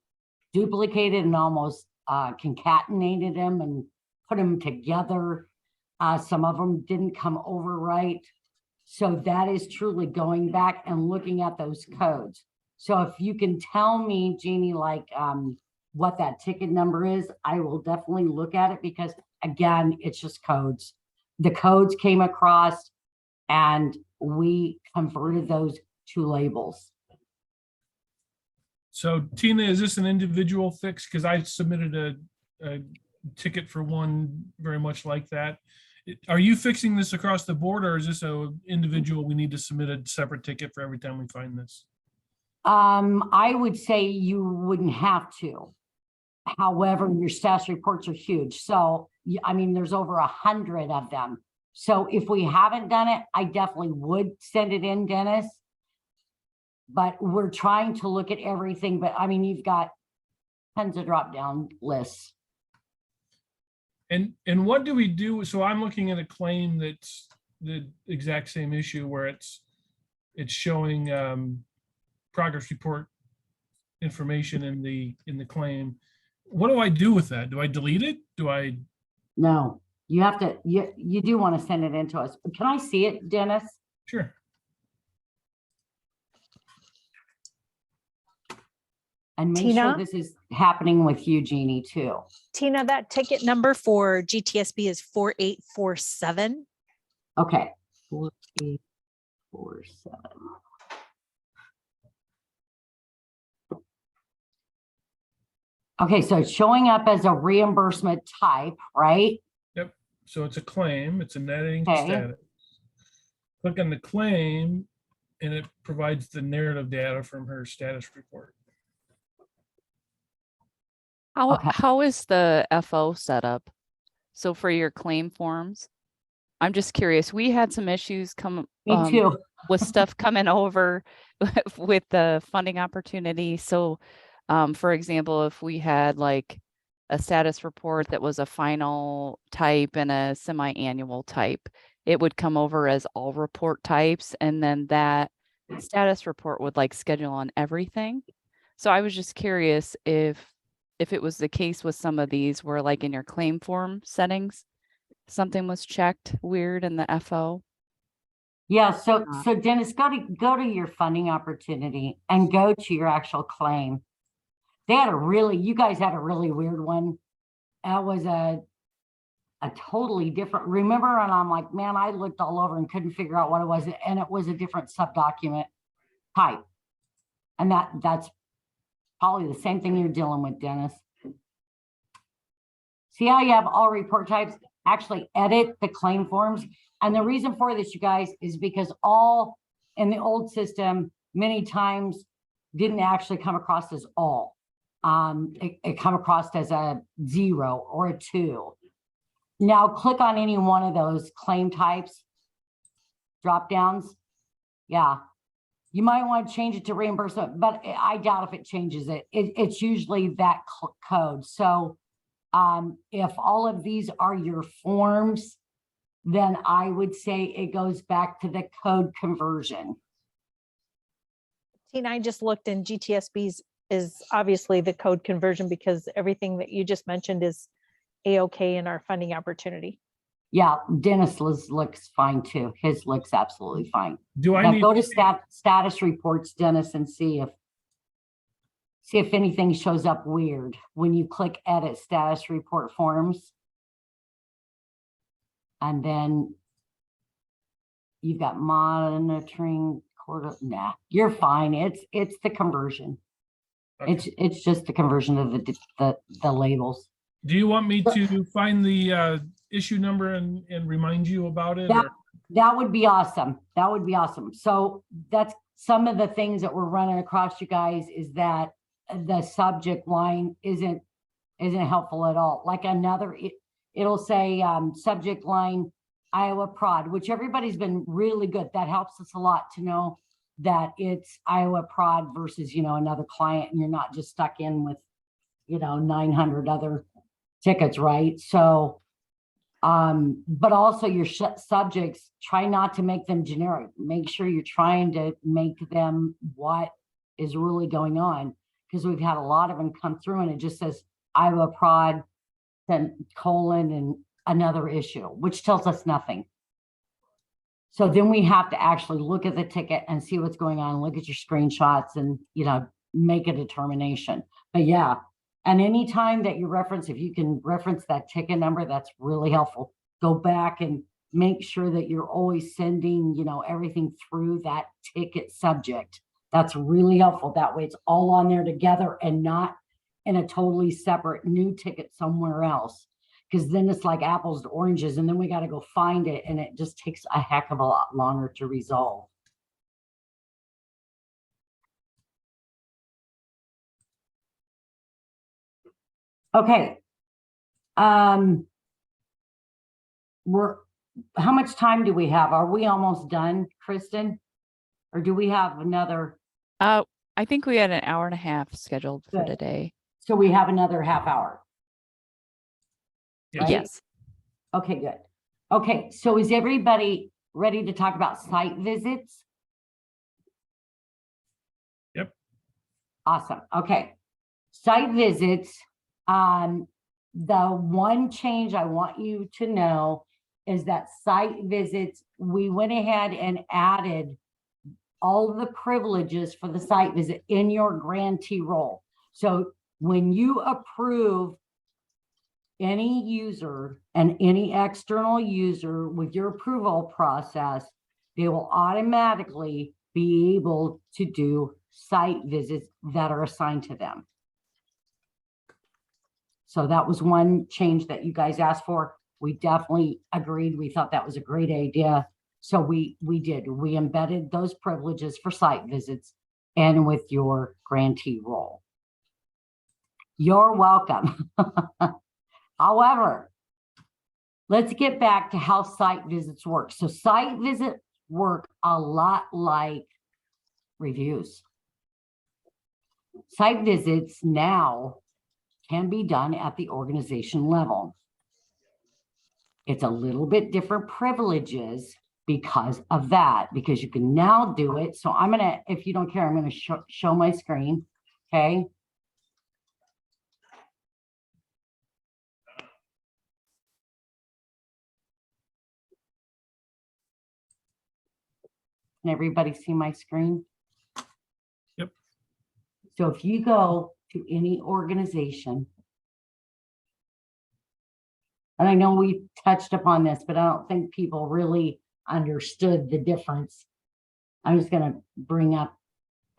duplicated and almost concatenated them and put them together. Some of them didn't come over right. So that is truly going back and looking at those codes. So if you can tell me, Jeannie, like what that ticket number is, I will definitely look at it because again, it's just codes. The codes came across and we converted those to labels. So Tina, is this an individual fix? Because I submitted a ticket for one very much like that. Are you fixing this across the board, or is this a individual, we need to submit a separate ticket for every time we find this? I would say you wouldn't have to. However, your status reports are huge. So, I mean, there's over 100 of them. So if we haven't done it, I definitely would send it in, Dennis. But we're trying to look at everything. But I mean, you've got tons of drop down lists. And what do we do? So I'm looking at a claim that's the exact same issue where it's showing progress report information in the claim. What do I do with that? Do I delete it? Do I? No, you have to, you do want to send it in to us. Can I see it, Dennis? Sure. And make Tina? sure this is happening with you, Jeannie, too. Tina, that ticket number for GTSB is 4847. Okay. 4847. Okay, so it's showing up as a reimbursement type, right? Yep. So it's a claim. It's a netting Okay. status. Click on the claim and it provides the narrative data from her status report. Okay. How is the FO set up? So for your claim forms, I'm just curious. We had some issues come Me too. with stuff coming over with the funding opportunity. So, for example, if we had like a status report that was a final type and a semi-annual type, it would come over as all report types, and then that status report would like schedule on everything. So I was just curious if it was the case with some of these where like in your claim form settings, something was checked weird in the FO. Yeah, so Dennis, go to your funding opportunity and go to your actual claim. They had you guys had a really weird one. That was a totally different, remember? And I'm like, man, I looked all over and couldn't figure out what it was. And it was a different subdocument type. And that's probably the same thing you're dealing with, Dennis. See how you have all report types? Actually edit the claim forms. And the reason for this, you guys, is because all in the old system, many times didn't actually come across as all. It come across as a 0 or a 2. Now click on any one of those claim types, drop downs. Yeah, you might want to change it to reimbursement, but I doubt if it changes it. It's usually that code. So if all of these are your forms, then I would say it goes back to the code conversion. Tina, I just looked, and GTSB's is obviously the code conversion because everything that you just mentioned is A-OK in our funding opportunity. Yeah, Dennis looks fine too. His looks absolutely fine. Do I Now need go to status reports, Dennis, and see if anything shows up weird when you click edit status report forms. And then you've got monitoring quarter. Nah, you're fine. It's the conversion. Okay. It's just the conversion of the labels. Do you want me to find the issue number and remind you about it? That would be awesome. That would be awesome. So that's some of the things that we're running across, you guys, is that the subject line isn't helpful at all. Like it'll say subject line Iowa prod, which everybody's been really good. That helps us a lot to know that it's Iowa prod versus, another client, and you're not just stuck in with, 900 other tickets, right? So, but also your subjects, try not to make them generic. Make sure you're trying to make them what is really going on, because we've had a lot of them come through and it just says Iowa prod, then colon and another issue, which tells us nothing. So then we have to actually look at the ticket and see what's going on, look at your screenshots and, make a determination. But yeah, and anytime that you reference, if you can reference that ticket number, that's really helpful. Go back and make sure that you're always sending, everything through that ticket subject. That's really helpful. That way it's all on there together and not in a totally separate new ticket somewhere else. because then it's like apples to oranges, and then we got to go find it, and it just takes a heck of a lot longer to resolve. Okay. How much time do we have? Are we almost done, Kristen? Or do we have another? I think we had an hour and a half scheduled for Good. today. So we have another half hour. Right? Yes. Okay, good. Okay, so is everybody ready to talk about site visits? Yep. Awesome. Okay. Site visits. The one change I want you to know is that site visits, we went ahead and added all of the privileges for the site visit in your grantee role. So when you approve any user and any external user with your approval process, they will automatically be able to do site visits that are assigned to them. So that was one change that you guys asked for. We definitely agreed. We thought that was a great idea. So we embedded those privileges for site visits and with your grantee role. You're welcome. However, let's get back to how site visits work. So site visits work a lot like reviews. Site visits now can be done at the organization level. It's a little bit different privileges because of that, because you can now do it. So I'm gonna, if you don't care, I'm gonna show my screen, okay? Can everybody see my screen? Yep. So if you go to any organization, and I know we touched upon this, but I don't think people really understood the difference. I'm just going to bring up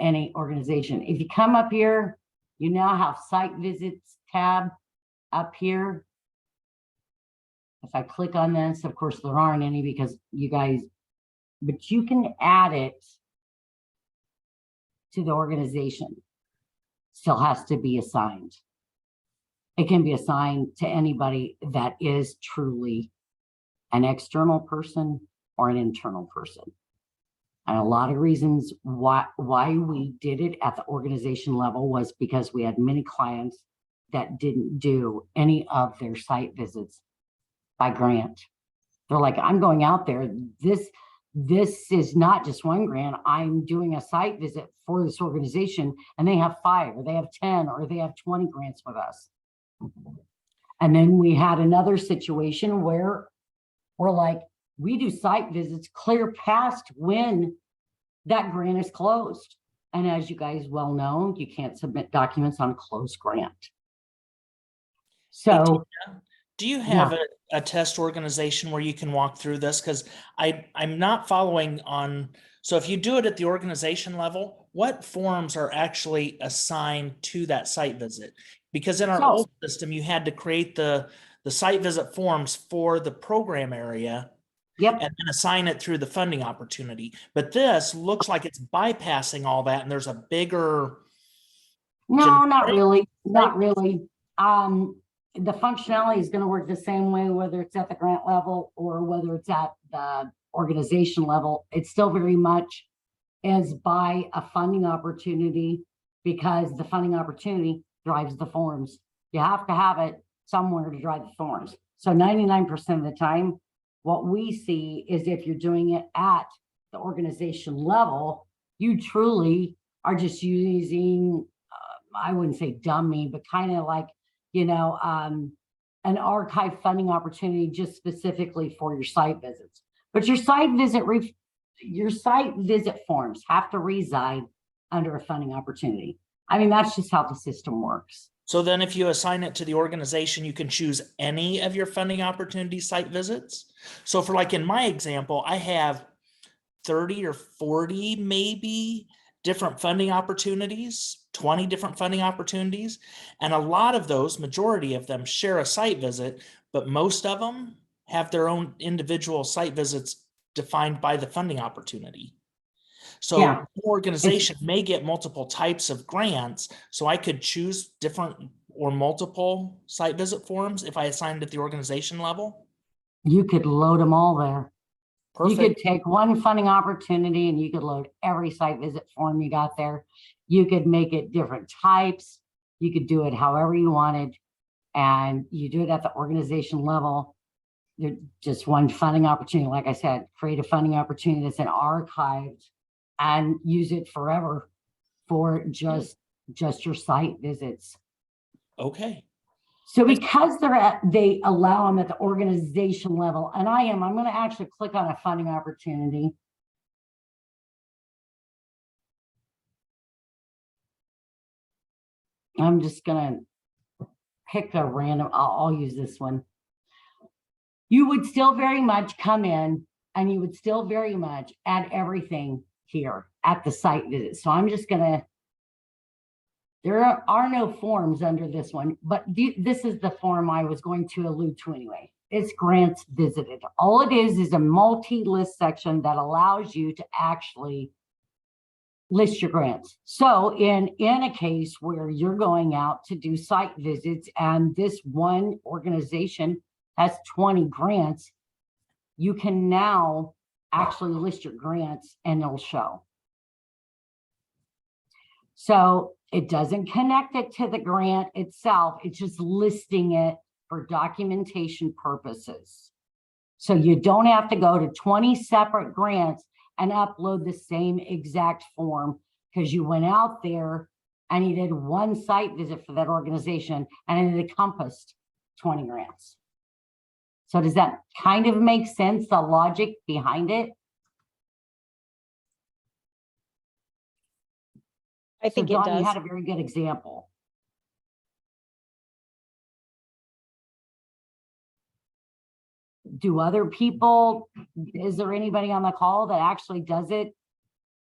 any organization. If you come up here, you now have site visits tab up here. If I click on this, of course, there aren't any because you guys, but you can add it to the organization. Still has to be assigned. It can be assigned to anybody that is truly an external person or an internal person. And a lot of reasons why we did it at the organization level was because we had many clients that didn't do any of their site visits by grant. They're like, I'm going out there. This is not just one grant. I'm doing a site visit for this organization, and they have 5 or they have 10 or they have 20 grants with us. And then we had another situation where we're like, we do site visits clear past when that grant is closed. And as you guys well know, you can't submit documents on a closed grant. So do you have a test organization where you can walk through this? Because I'm not following on. So if you do it at the organization level, what forms are actually assigned to that site visit? Because in our old system, you had to create the site visit forms for the program area. Yep. And then assign it through the funding opportunity. But this looks like it's bypassing all that, and there's a bigger. No, not really. Not really. The functionality is going to work the same way, whether it's at the grant level or whether it's at the organization level. It's still very much as by a funding opportunity, because the funding opportunity drives the forms. You have to have it somewhere to drive the forms. So 99% of the time, what we see is if you're doing it at the organization level, you truly are just using, I wouldn't say dummy, but kind of like, you know, an archive funding opportunity just specifically for your site visits. But your site visit forms have to reside under a funding opportunity. I mean, that's just how the system works. So then if you assign it to the organization, you can choose any of your funding opportunity site visits. So for like in my example, I have 30 or 40 maybe different funding opportunities 20 different funding opportunities. And a lot of those, majority of them, share a site visit, but most of them have their own individual site visits defined by the funding opportunity. So Yeah. an organization may get multiple types of grants, so I could choose different or multiple site visit forms if I assigned at the organization level. You could load them all there. You could Perfect. take one funding opportunity and you could load every site visit form you got there. You could make it different types. You could do it however you wanted. And you do it at the organization level. There's just one funding opportunity. Like I said, create a funding opportunity that's in archived and use it forever for just your site visits. Okay. So because they allow them at the organization level, and I'm going to actually click on a funding opportunity. I'm just going to pick a random, I'll use this one. You would still very much come in and you would still very much add everything here at the site visit. So I'm just going to, there are no forms under this one, but this is the form I was going to allude to anyway. It's grants visited. All it is a multi-list section that allows you to actually list your grants. So in a case where you're going out to do site visits and this one organization has 20 grants, you can now actually list your grants and it'll show. So it doesn't connect it to the grant itself. It's just listing it for documentation purposes. So you don't have to go to 20 separate grants and upload the same exact form because you went out there and you did one site visit for that organization and it encompassed 20 grants. So does that kind of make sense, the logic behind it? I think so it Dawn, you does. had a very good example. Do other people, is there anybody on the call that actually does it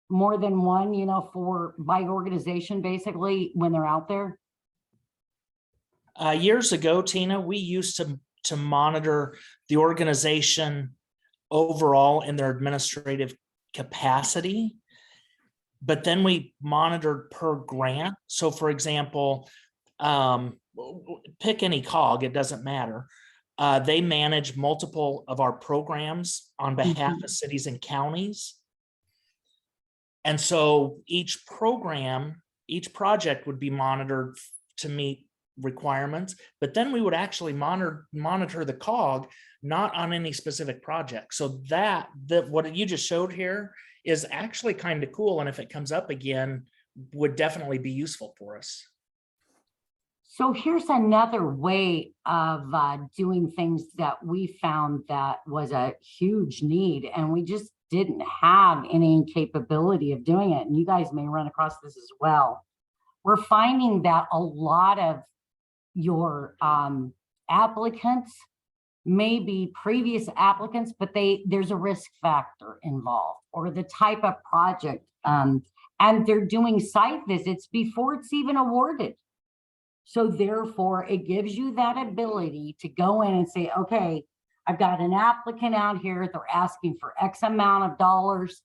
more than one, by organization, basically, when they're out there? Years ago, Tina, we used to monitor the organization overall in their administrative capacity, but then we monitored per grant. So for example, pick any cog, it doesn't matter. They manage multiple of our programs on behalf of cities and counties. And so each program, each project would be monitored to meet requirements, but then we would actually monitor the cog, not on any specific project. So that what you just showed here is actually kind of cool. And if it comes up again, would definitely be useful for us. So here's another way of doing things that we found that was a huge need, and we just didn't have any capability of doing it. And you guys may run across this as well. We're finding that a lot of your applicants may be previous applicants, but there's a risk factor involved, or the type of project, and they're doing site visits before it's even awarded. So therefore, it gives you that ability to go in and say, okay, I've got an applicant out here, they're asking for X amount of dollars,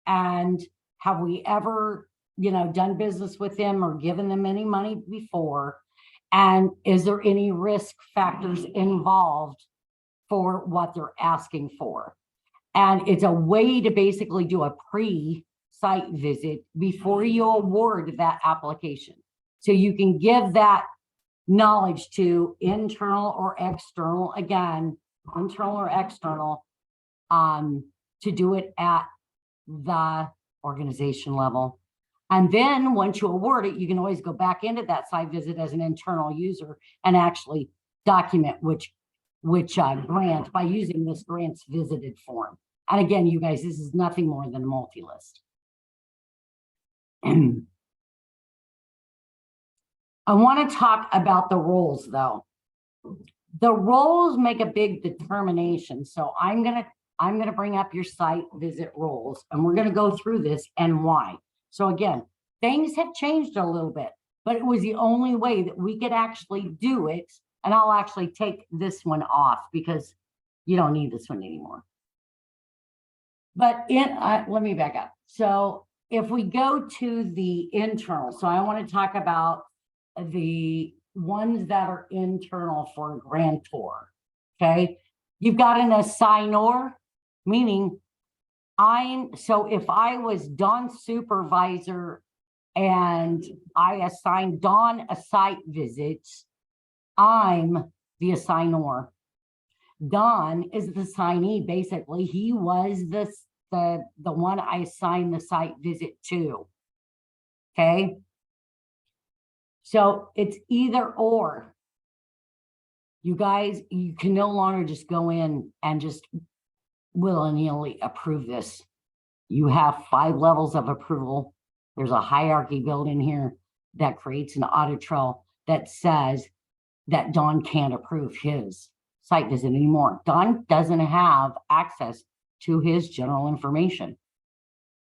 and have we ever, done business with them or given them any money before? And is there any risk factors involved for what they're asking for? And it's a way to basically do a pre-site visit before you award that application. So you can give that knowledge to internal or external, again, internal or external, to do it at the organization level. And then once you award it, you can always go back into that site visit as an internal user and actually document which grant by using this grants visited form. And again, you guys, this is nothing more than a multi-list. I want to talk about the roles though. The roles make a big determination. So I'm gonna bring up your site visit roles, and we're gonna go through this and why. So again, Things have changed a little bit, but it was the only way that we could actually do it. And I'll actually take this one off because you don't need this one anymore. But let me back up. So if we go to the internal, so I want to talk about the ones that are internal for a grantor. Okay, you've got an assignor, meaning so if I was Dawn's supervisor and I assigned Dawn a site visit, I'm the assignor. Don is the assignee. Basically, he was the one I assigned the site visit to. Okay. So it's either or. You guys, you can no longer just go in and just willy-nilly approve this. You have 5 levels of approval. There's a hierarchy built in here that creates an audit trail that says that Don can't approve his site visit anymore. Don doesn't have access to his general information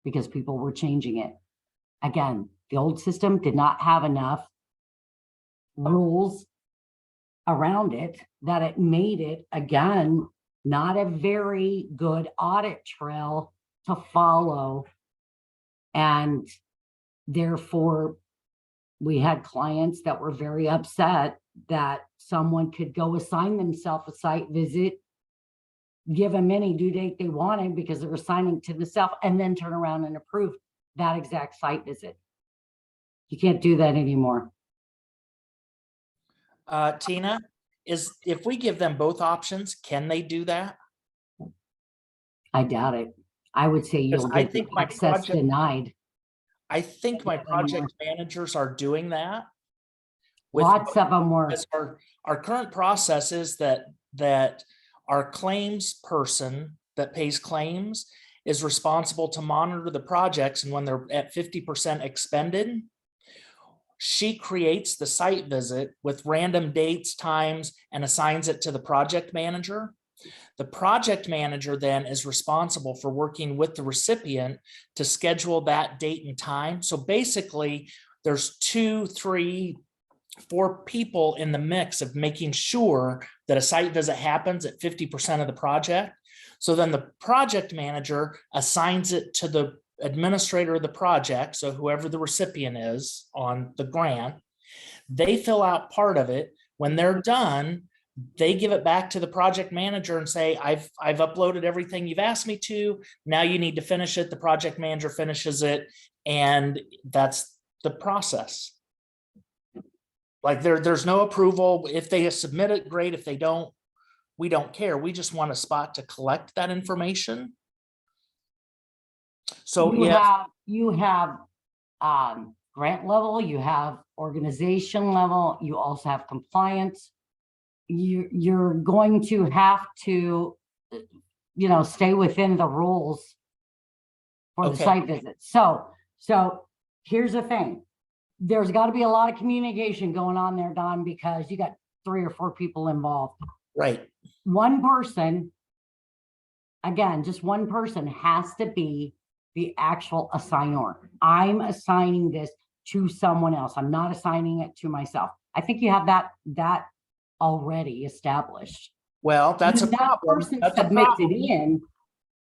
because people were changing it. Again, the old system did not have enough rules around it that it made it, again, not a very good audit trail to follow. And therefore, we had clients that were very upset that someone could go assign themselves a site visit, give them any due date they wanted because they were signing to themselves, and then turn around and approve that exact site visit. You can't do that anymore. Tina, if we give them both options, can they do that? I doubt it. I would say you'll I get think the my access project- denied. I think my project managers are doing that. Lots of them were. Because our current process is that our claims person that pays claims is responsible to monitor the projects, and when they're at 50% expended, she creates the site visit with random dates, times, and assigns it to the project manager. The project manager then is responsible for working with the recipient to schedule that date and time. So basically, there's 2, 3, 4 people in the mix of making sure that a site visit happens at 50% of the project. So then the project manager assigns it to the administrator of the project. So whoever the recipient is on the grant, they fill out part of it. When they're done, they give it back to the project manager and say, I've uploaded everything you've asked me to. Now you need to finish it. The project manager finishes it. And that's the process. Like there's no approval. If they submit it, great. If they don't, we don't care. We just want a spot to collect that information. So you have grant level, you have organization level, you also have compliance. You're going to have to, stay within the rules for the site visit. So here's the thing. There's got to be a lot of communication going on there, Don, because you got 3 or 4 people involved. Right. One person, again, just one person has to be the actual assigner. I'm assigning this to someone else. I'm not assigning it to myself. I think you have that already established. Well, that's a that problem. person That's a submits problem. it in.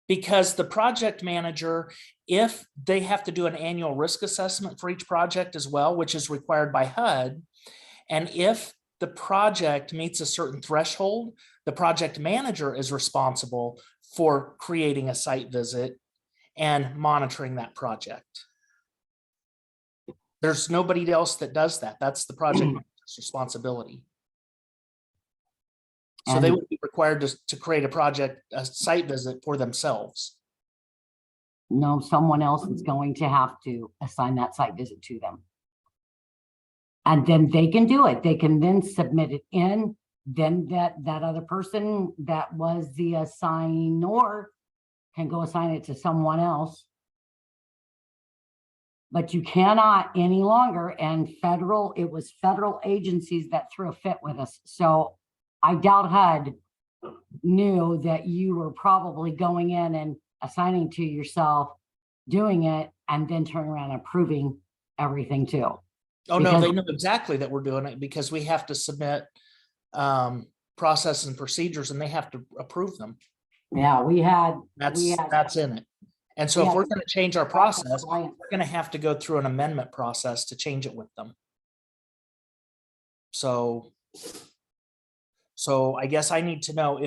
Because the project manager, if they have to do an annual risk assessment for each project as well, which is required by HUD, and if the project meets a certain threshold, the project manager is responsible for creating a site visit and monitoring that project. There's nobody else that does that. That's the project manager's responsibility. So they would be required to create a site visit for themselves. No, someone else is going to have to assign that site visit to them. And then they can do it. They can then submit it in. Then that other person that was the assignor can go assign it to someone else. But you cannot any longer, and it was federal agencies that threw a fit with us. So I doubt HUD knew that you were probably going in and assigning to yourself, doing it, and then turning around and approving everything too. Oh, no, they Because- know exactly that we're doing it because we have to submit processes and procedures and they have to approve them. Yeah, we had, That's in it. And so we if we're had- going to change our process, clients. we're going to have to go through an amendment process to change it with them. So I guess I need to know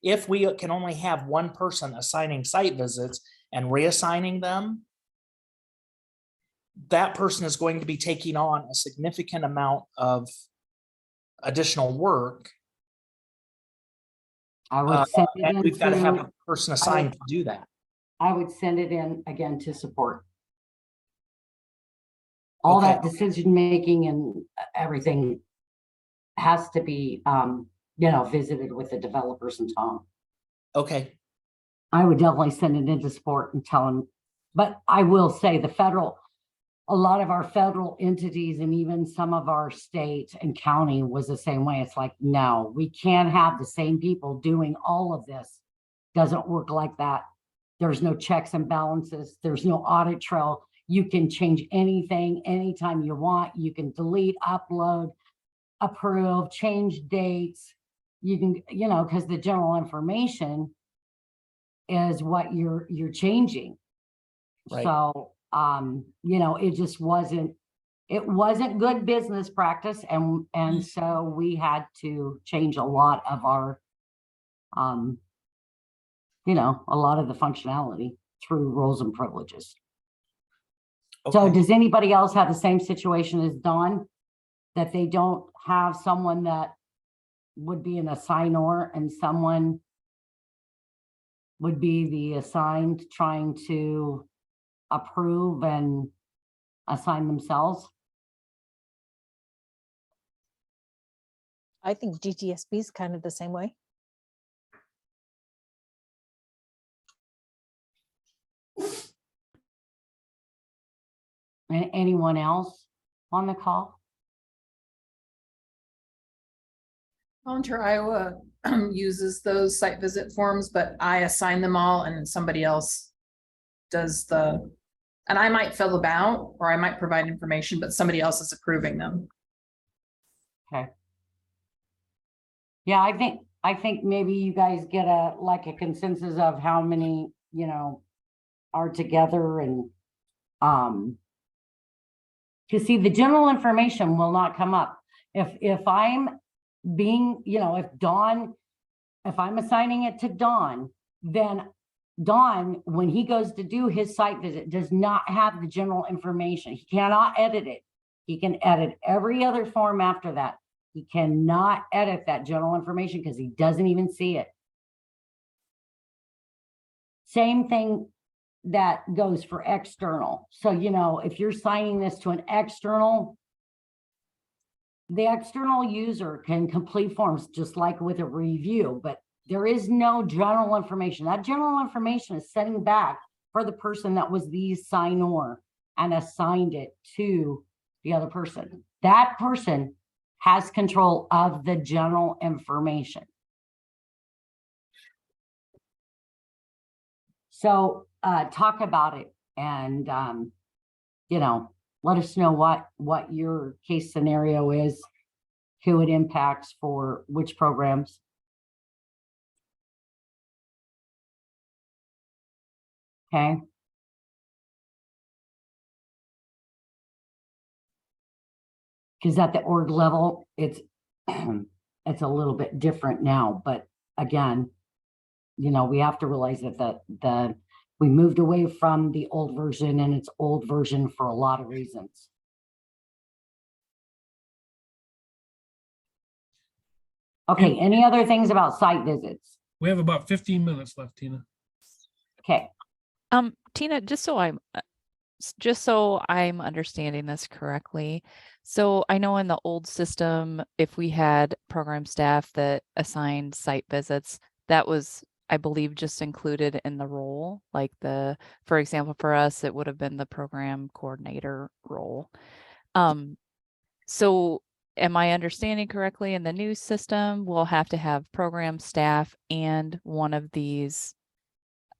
if we can only have one person assigning site visits and reassigning them, that person is going to be taking on a significant amount of additional work. I would send it And we've got to have into, a person assigned to do that. I would send it in again to support. All Okay. that decision-making and everything has to be, visited with the developers and Tom. Okay, I would definitely send it into support and tell them, but I will say a lot of our federal entities and even some of our state and county was the same way. It's like, no, we can't have the same people doing all of this. Doesn't work like that. There's no checks and balances. There's no audit trail. You can change anything anytime you want. You can delete, upload, approve, change dates. You can, because the general information is what you're changing. Right. So, it just wasn't good business practice. And so we had to change a lot of our, a lot of the functionality through roles and privileges. So okay. does anybody else have the same situation as Dawn? That they don't have someone that would be an assignor and someone would be the assigned trying to approve and assign themselves? I think DTSB is kind of the same way. And anyone else on the call? Volunteer Iowa uses those site visit forms, but I assign them all and somebody else does and I might fill them out or I might provide information, but somebody else is approving them. Okay. Yeah, I think maybe you guys get a consensus of how many, are together and, to see the general information will not come up. If I'm being, if I'm assigning it to Don, then Don, when he goes to do his site visit, does not have the general information. He cannot edit it. He can edit every other form after that. He cannot edit that general information because he doesn't even see it. Same thing that goes for external. So, if you're signing this to an external, the external user can complete forms just like with a review, but there is no general information. That general information is setting back for the person that was the assignor and assigned it to the other person. That person has control of the general information. So talk about it and, let us know what your case scenario is, who it impacts for which programs. Okay. Because at the org level, it's it's a little bit different now, but again, we have to realize that we moved away from the old version and it's old version for a lot of reasons. Okay, any other things about site visits? We have about 15 minutes left, Tina. Okay, Tina, just so I'm understanding this correctly. So I know in the old system, if we had program staff that assigned site visits, that was, I believe, just included in the role. Like for example, for us, it would have been the program coordinator role. So am I understanding correctly? In the new system, we'll have to have program staff and one of these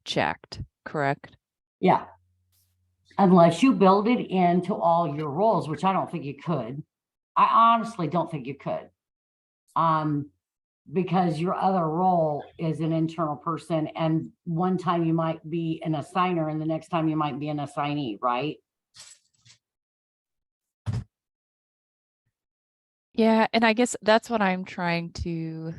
checked, correct? yeah. Unless you build it into all your roles, which I don't think you could. I honestly don't think you could. Because your other role is an internal person, and one time you might be an assigner and the next time you might be an assignee, right? Yeah, and I guess that's what I'm trying to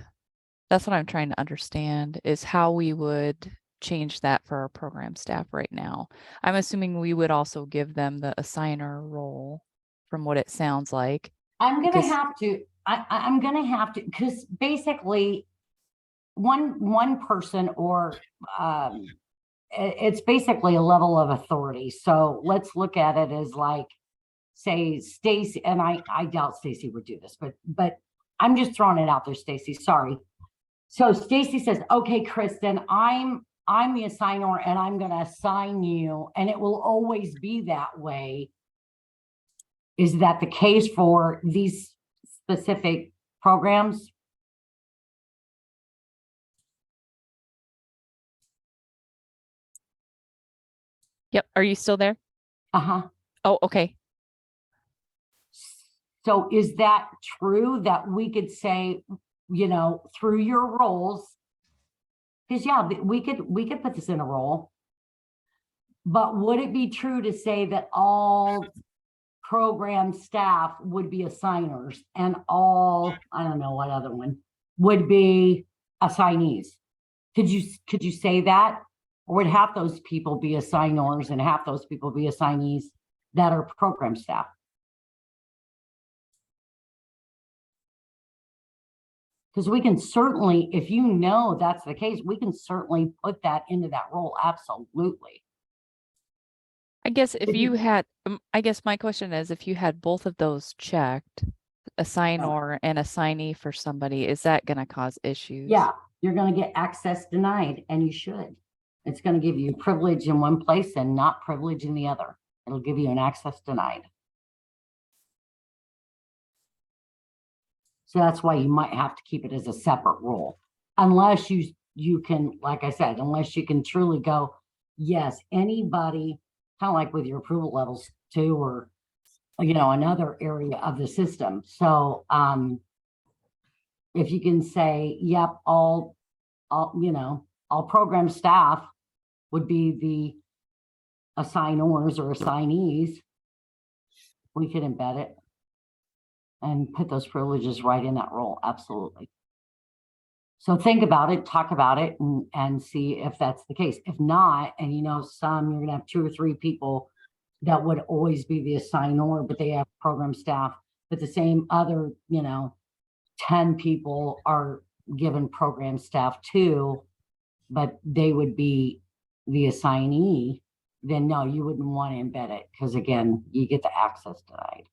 understand is how we would change that for our program staff right now. I'm assuming we would also give them the assigner role from what it sounds like. I'm gonna Because- have to, I'm gonna have to, because basically one person or it's basically a level of authority. So let's look at it as like, say Stacy, and I doubt Stacy would do this, but I'm just throwing it out there, Stacy, sorry. So Stacy says, okay, Kristen, I'm the assigner and I'm gonna assign you, and it will always be that way. Is that the case for these specific programs? Yep. Are you still there? Uh-huh. Oh, okay. So is that true that we could say, you know, through your roles? Because yeah, we could put this in a role. But would it be true to say that all program staff would be assigners and all, I don't know what other one, would be assignees? Could you say that? Or would half those people be assigners and half those people be assignees that are program staff? Because we can certainly, if you know that's the case, we can certainly put that into that role, absolutely. I guess if If you you- had, I guess my question is if you had both of those checked, assigner and assignee for somebody, is that going to cause issues? Yeah, you're gonna get access denied, and you should. It's gonna give you privilege in one place and not privilege in the other. It'll give you an access denied. So that's why you might have to keep it as a separate rule. Unless you can, like I said, unless you can truly go, yes, anybody, kind of like with your approval levels too, or you know, another area of the system. So if you can say, yep, all you know, all program staff would be the assigners or assignees, we could embed it and put those privileges right in that role. Absolutely. So think about it, talk about it, and see if that's the case. If not, and you know, you're gonna have 2 or 3 people that would always be the assigner, but they have program staff, but the same other, you know, 10 people are given program staff too, but they would be the assignee, then no, you wouldn't want to embed it because again, you get the access denied.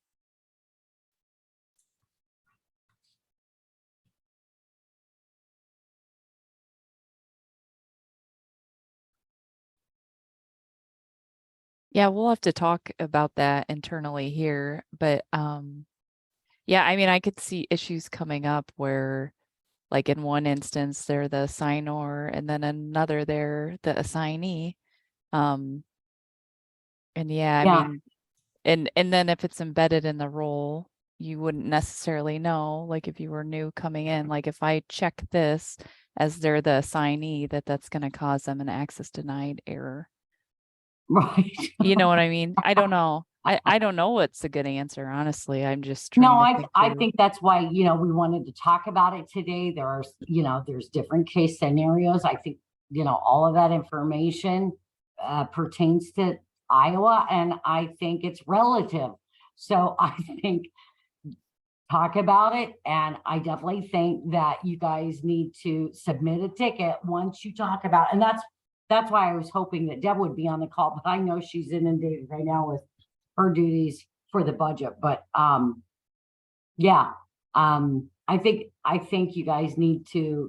Yeah, we'll have to talk about that internally here, but yeah, I mean, I could see issues coming up where like in one instance they're the assigner and then another they're the assignee. And yeah, I Yeah. mean, and then if it's embedded in the role, you wouldn't necessarily know, like if you were new coming in, like if I check this as they're the assignee, that's going to cause them an access denied error. Right. You know what I mean? I don't know. I don't know what's a good answer, honestly. I'm just trying No, to think I through. think that's why, you know, we wanted to talk about it today. There are, you know, there's different case scenarios. I think, you know, all of that information pertains to Iowa, and I think it's relative. So I think talk about it, and I definitely think that you guys need to submit a ticket once you talk about, and that's why I was hoping that Deb would be on the call, but I know she's inundated right now with her duties for the budget, but yeah, I think you guys need to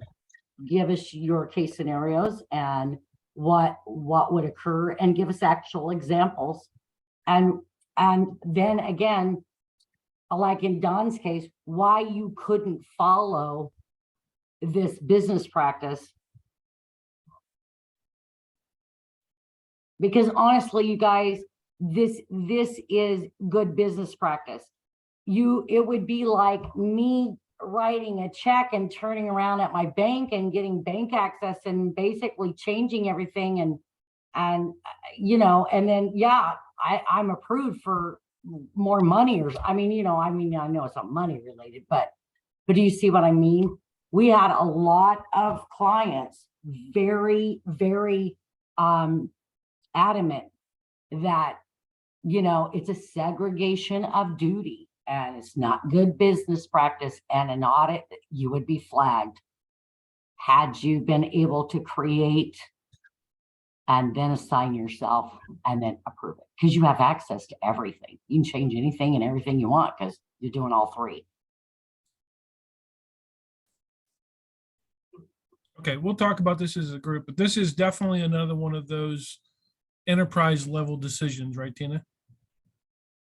give us your case scenarios and what would occur and give us actual examples. And then again, like in Don's case, why you couldn't follow this business practice. Because honestly, you guys, this is good business practice. It would be like me writing a check and turning around at my bank and getting bank access and basically changing everything and you know, and then yeah, I'm approved for more money, or I mean, I know it's not money related, but do you see what I mean? We had a lot of clients very, very adamant that, it's a segregation of duty and it's not good business practice, and an audit, you would be flagged had you been able to create and then assign yourself and then approve it, because you have access to everything. You can change anything and everything you want because you're doing all three. Okay, we'll talk about this as a group, but this is definitely another one of those enterprise level decisions, right, Tina?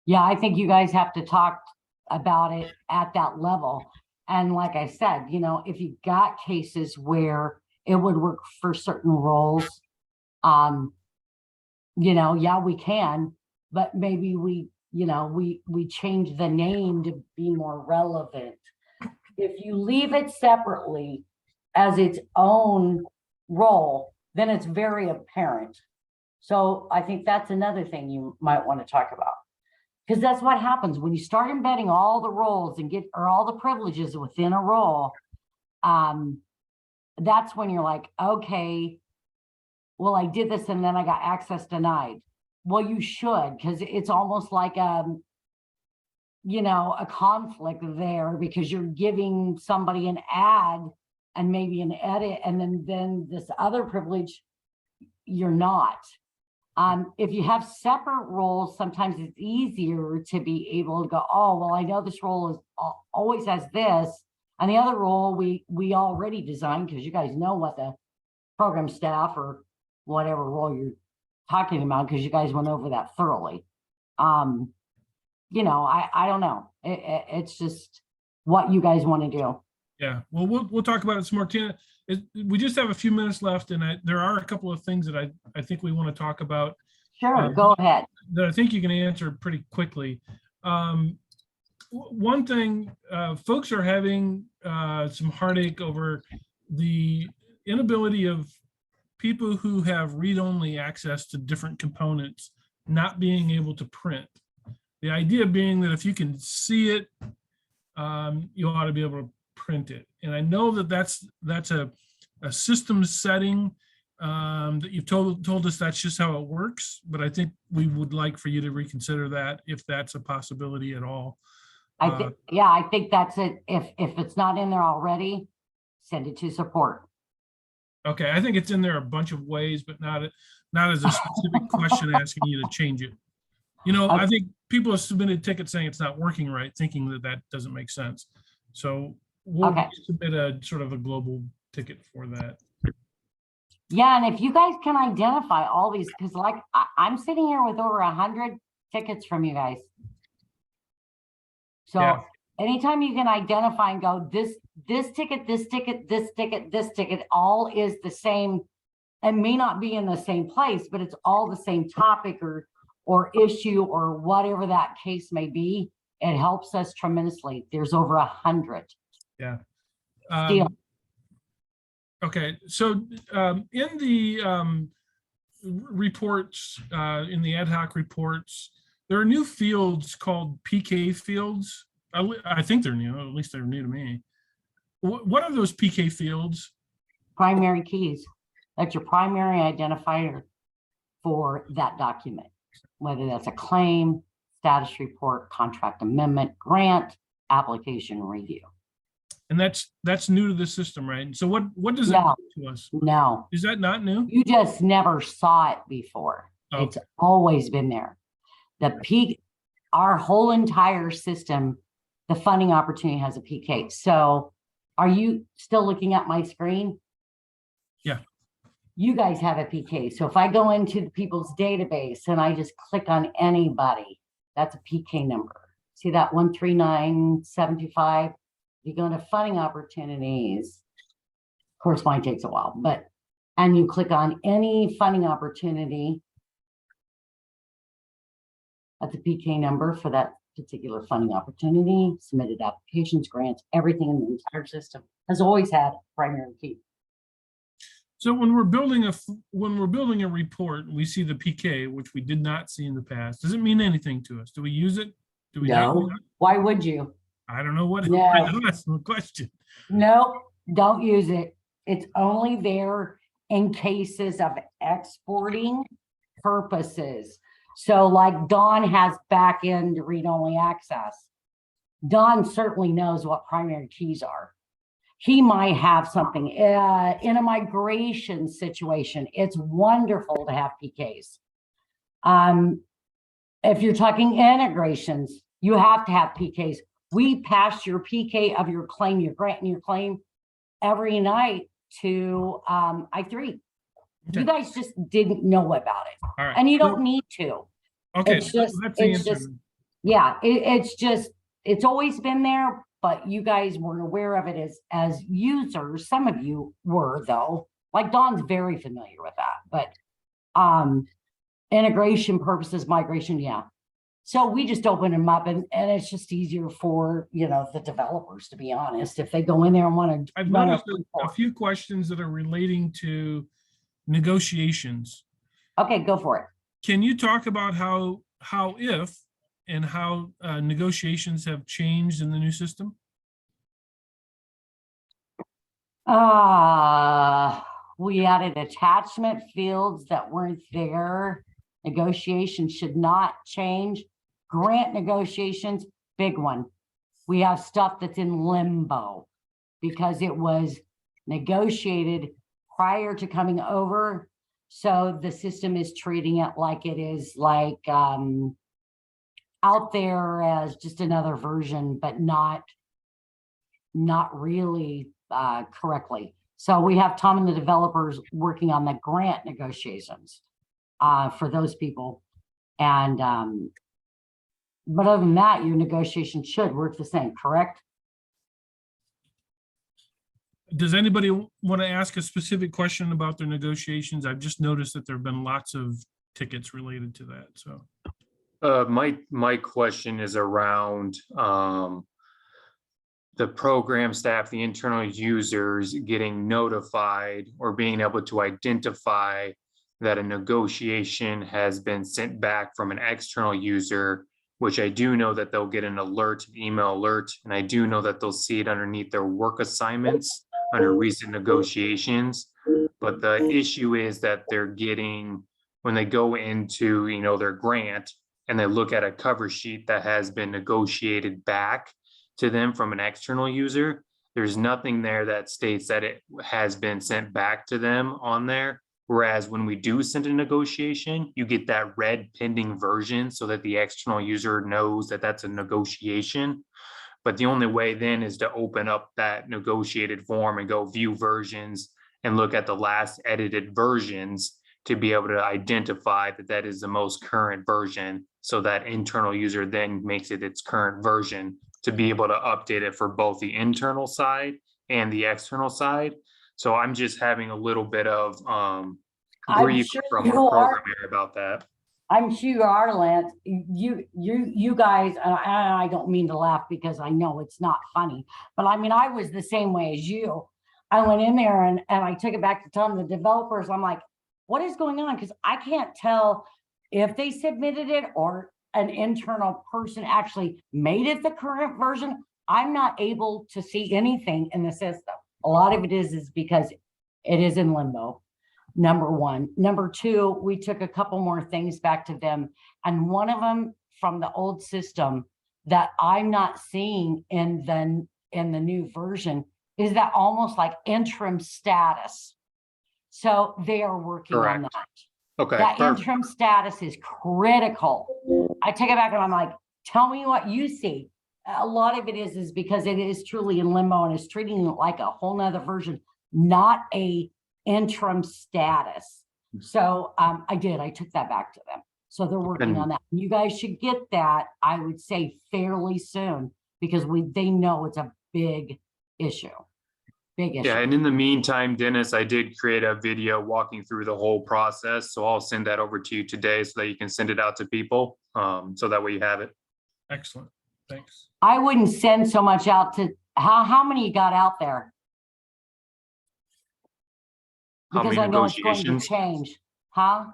Yeah, I think you guys have to talk about it at that level. And like I said, if you got cases where it would work for certain roles, yeah, we can, but maybe we change the name to be more relevant. If you leave it separately as its own role, then it's very apparent. So I think that's another thing you might want to talk about, because that's what happens when you start embedding all the roles and or all the privileges within a role. That's when you're like, okay, well, I did this and then I got access denied. Well, you should, because it's almost like a conflict there, because you're giving somebody an ad and maybe an edit, and then this other privilege, you're not. If you have separate roles, sometimes it's easier to be able to go, oh, well, I know this role is always has this, and the other role we already designed, because you guys know what the program staff or whatever role you're talking about, because you guys went over that thoroughly. I don't know. It's just what you guys want to do. Yeah, well, we'll talk about it some more, Tina. We just have a few minutes left, and there are a couple of things that I think we want to talk about. Sure, go ahead. That I think you can answer pretty quickly. One thing, folks are having some heartache over the inability of people who have read-only access to different components not being able to print. The idea being that if you can see it, you ought to be able to print it. And I know that that's a system setting that you've told us that's just how it works, but I think we would like for you to reconsider that if that's a possibility at all. I think that's it. If it's not in there already, send it to support. Okay, I think it's in there a bunch of ways, but not as a specific question asking you to change it. I think people have submitted tickets saying it's not working right, thinking that doesn't make sense. So we'll submit a sort of a global ticket for that. Yeah, and if you guys can identify all these, because like I'm sitting here with over 100 tickets from you guys. So yeah. Anytime you can identify and go, this ticket, this ticket, this ticket, this ticket, all is the same, and may not be in the same place, but it's all the same topic or issue or whatever that case may be. It helps us tremendously. There's over 100. Yeah. Okay, so in the reports, in the ad hoc reports, there are new fields called PK fields. I think they're new, at least they're new to me. What are those PK fields? Primary keys. That's your primary identifier for that document, whether that's a claim, status report, contract amendment, grant, application review. And that's new to the system, right? So what does it do to us? No. Is that not new? You just never saw it before. Oh. It's always been there. Our whole entire system, the funding opportunity has a PK. So are you still looking at my screen? Yeah. You guys have a PK. So if I go into the people's database and I just click on anybody, that's a PK number. See that 139725? You go into funding opportunities. Of course, mine takes a while, and you click on any funding opportunity. at the PK number for that particular funding opportunity, submitted applications, grants, everything in the entire system has always had a primary key. So when we're building a report, we see the PK, which we did not see in the past. Does it mean anything to us? Do we use it? Do we not? No, why would you? I don't know what. No. That's the question. No, don't use it. It's only there in cases of exporting purposes. So like Dawn has back end read-only access. Dawn certainly knows what primary keys are. He might have something in a migration situation. It's wonderful to have PKs. If you're talking integrations, you have to have PKs. We pass your PK of your claim, your grant and your claim every night to I3. Okay. You guys just didn't know about it. All right. And you don't need to. Okay. It's just, that's the it's answer. just, yeah, it's just, it's always been there, but you guys weren't aware of it as users. Some of you were though, like Dawn's very familiar with that, but integration purposes, migration, yeah. So we just open them up and it's just easier for, you know, the developers, to be honest, if they go in there and want to. I've noticed a few questions that are relating to negotiations. Okay, go for it. Can you talk about how negotiations have changed in the new system? We added attachment fields that weren't there. Negotiations should not change. Grant negotiations, big one. We have stuff that's in limbo because it was negotiated prior to coming over. So the system is treating it like it is like out there as just another version, but not really correctly. So we have Tom and the developers working on the grant negotiations for those people. And but other than that, your negotiation should work the same, correct? Does anybody want to ask a specific question about their negotiations? I've just noticed that there have been lots of tickets related to that, so. My question is around the program staff, the internal users getting notified or being able to identify that a negotiation has been sent back from an external user, which I do know that they'll get an alert, an email alert, and I do know that they'll see it underneath their work assignments under recent negotiations. But the issue is that they're getting, when they go into, you know, their grant and they look at a cover sheet that has been negotiated back to them from an external user, there's nothing there that states that it has been sent back to them on there. Whereas when we do send a negotiation, you get that red pending version so that the external user knows that that's a negotiation. But the only way then is to open up that negotiated form and go view versions and look at the last edited versions to be able to identify that that is the most current version. So that internal user then makes it its current version to be able to update it for both the internal side and the external side. So I'm just having a little bit of grief sure from you our are. programmer about that. I'm sure you are, Lance. You guys, and I don't mean to laugh because I know it's not funny, but I mean, I was the same way as you. I went in there and I took it back to tell them the developers, I'm like, what is going on? Because I can't tell if they submitted it or an internal person actually made it the current version. I'm not able to see anything in the system. A lot of it is because it is in limbo. Number one. Number two, we took a couple more things back to them. And one of them from the old system that I'm not seeing in the new version is that almost like interim status. So they are working on Correct. that. Okay. That perfect. interim status is critical. I take it back and I'm like, tell me what you see. A lot of it is because it is truly in limbo and is treating it like a whole nother version, not a interim status. So I took that back to them. So they're working on that. You guys should get that, I would say, fairly soon because they know it's a big issue. big issue. Yeah, and in the meantime, Dennis, I did create a video walking through the whole process. So I'll send that over to you today so that you can send it out to people. So that way you have it. Excellent. Thanks. I wouldn't send so much out to, how many you got out there? How Because many I know it's going to negotiations? change, huh?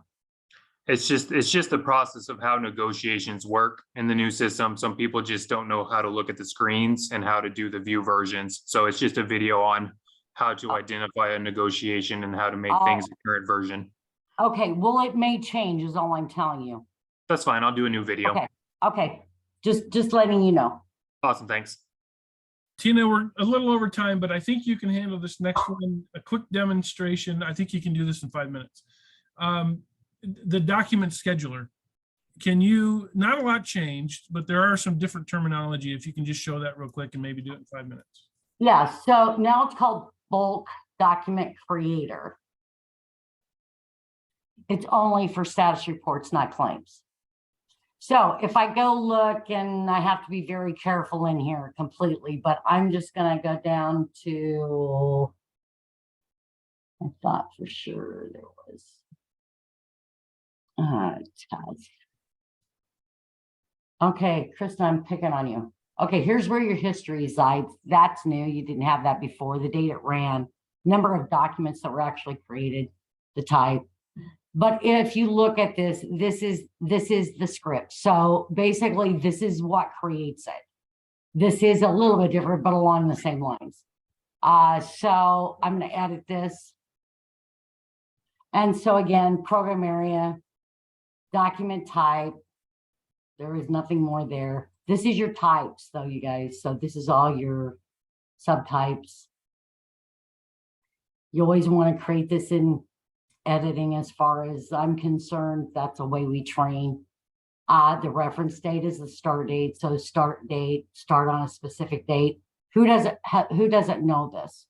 It's just the process of how negotiations work in the new system. Some people just don't know how to look at the screens and how to do the view versions. So it's just a video on how to identify a negotiation and how to make things the current version. Okay, well, it may change is all I'm telling you. That's fine. I'll do a new video. Okay, okay, just letting you know. Awesome. Thanks. Tina, we're a little over time, but I think you can handle this next one, a quick demonstration. I think you can do this in 5 minutes. The document scheduler, can you, not a lot changed, but there are some different terminology. If you can just show that real quick and maybe do it in 5 minutes. Yeah, so now it's called bulk document creator. It's only for status reports, not claims. So if I go look, and I have to be very careful in here completely, but I'm just gonna go down to, I thought for sure there was. Task. Okay, Krista, I'm picking on you. Okay, here's where your history resides. That's new. You didn't have that before. The date it ran, number of documents that were actually created, the type. But if you look at this, this is the script. So basically, this is what creates it. This is a little bit different, but along the same lines. So I'm going to edit this. And so again, program area, document type. There is nothing more there. This is your types, though, you guys. So this is all your subtypes. You always want to create this in editing as far as I'm concerned. That's the way we train. The reference date is the start date. So start date, start on a specific date. Who doesn't know this?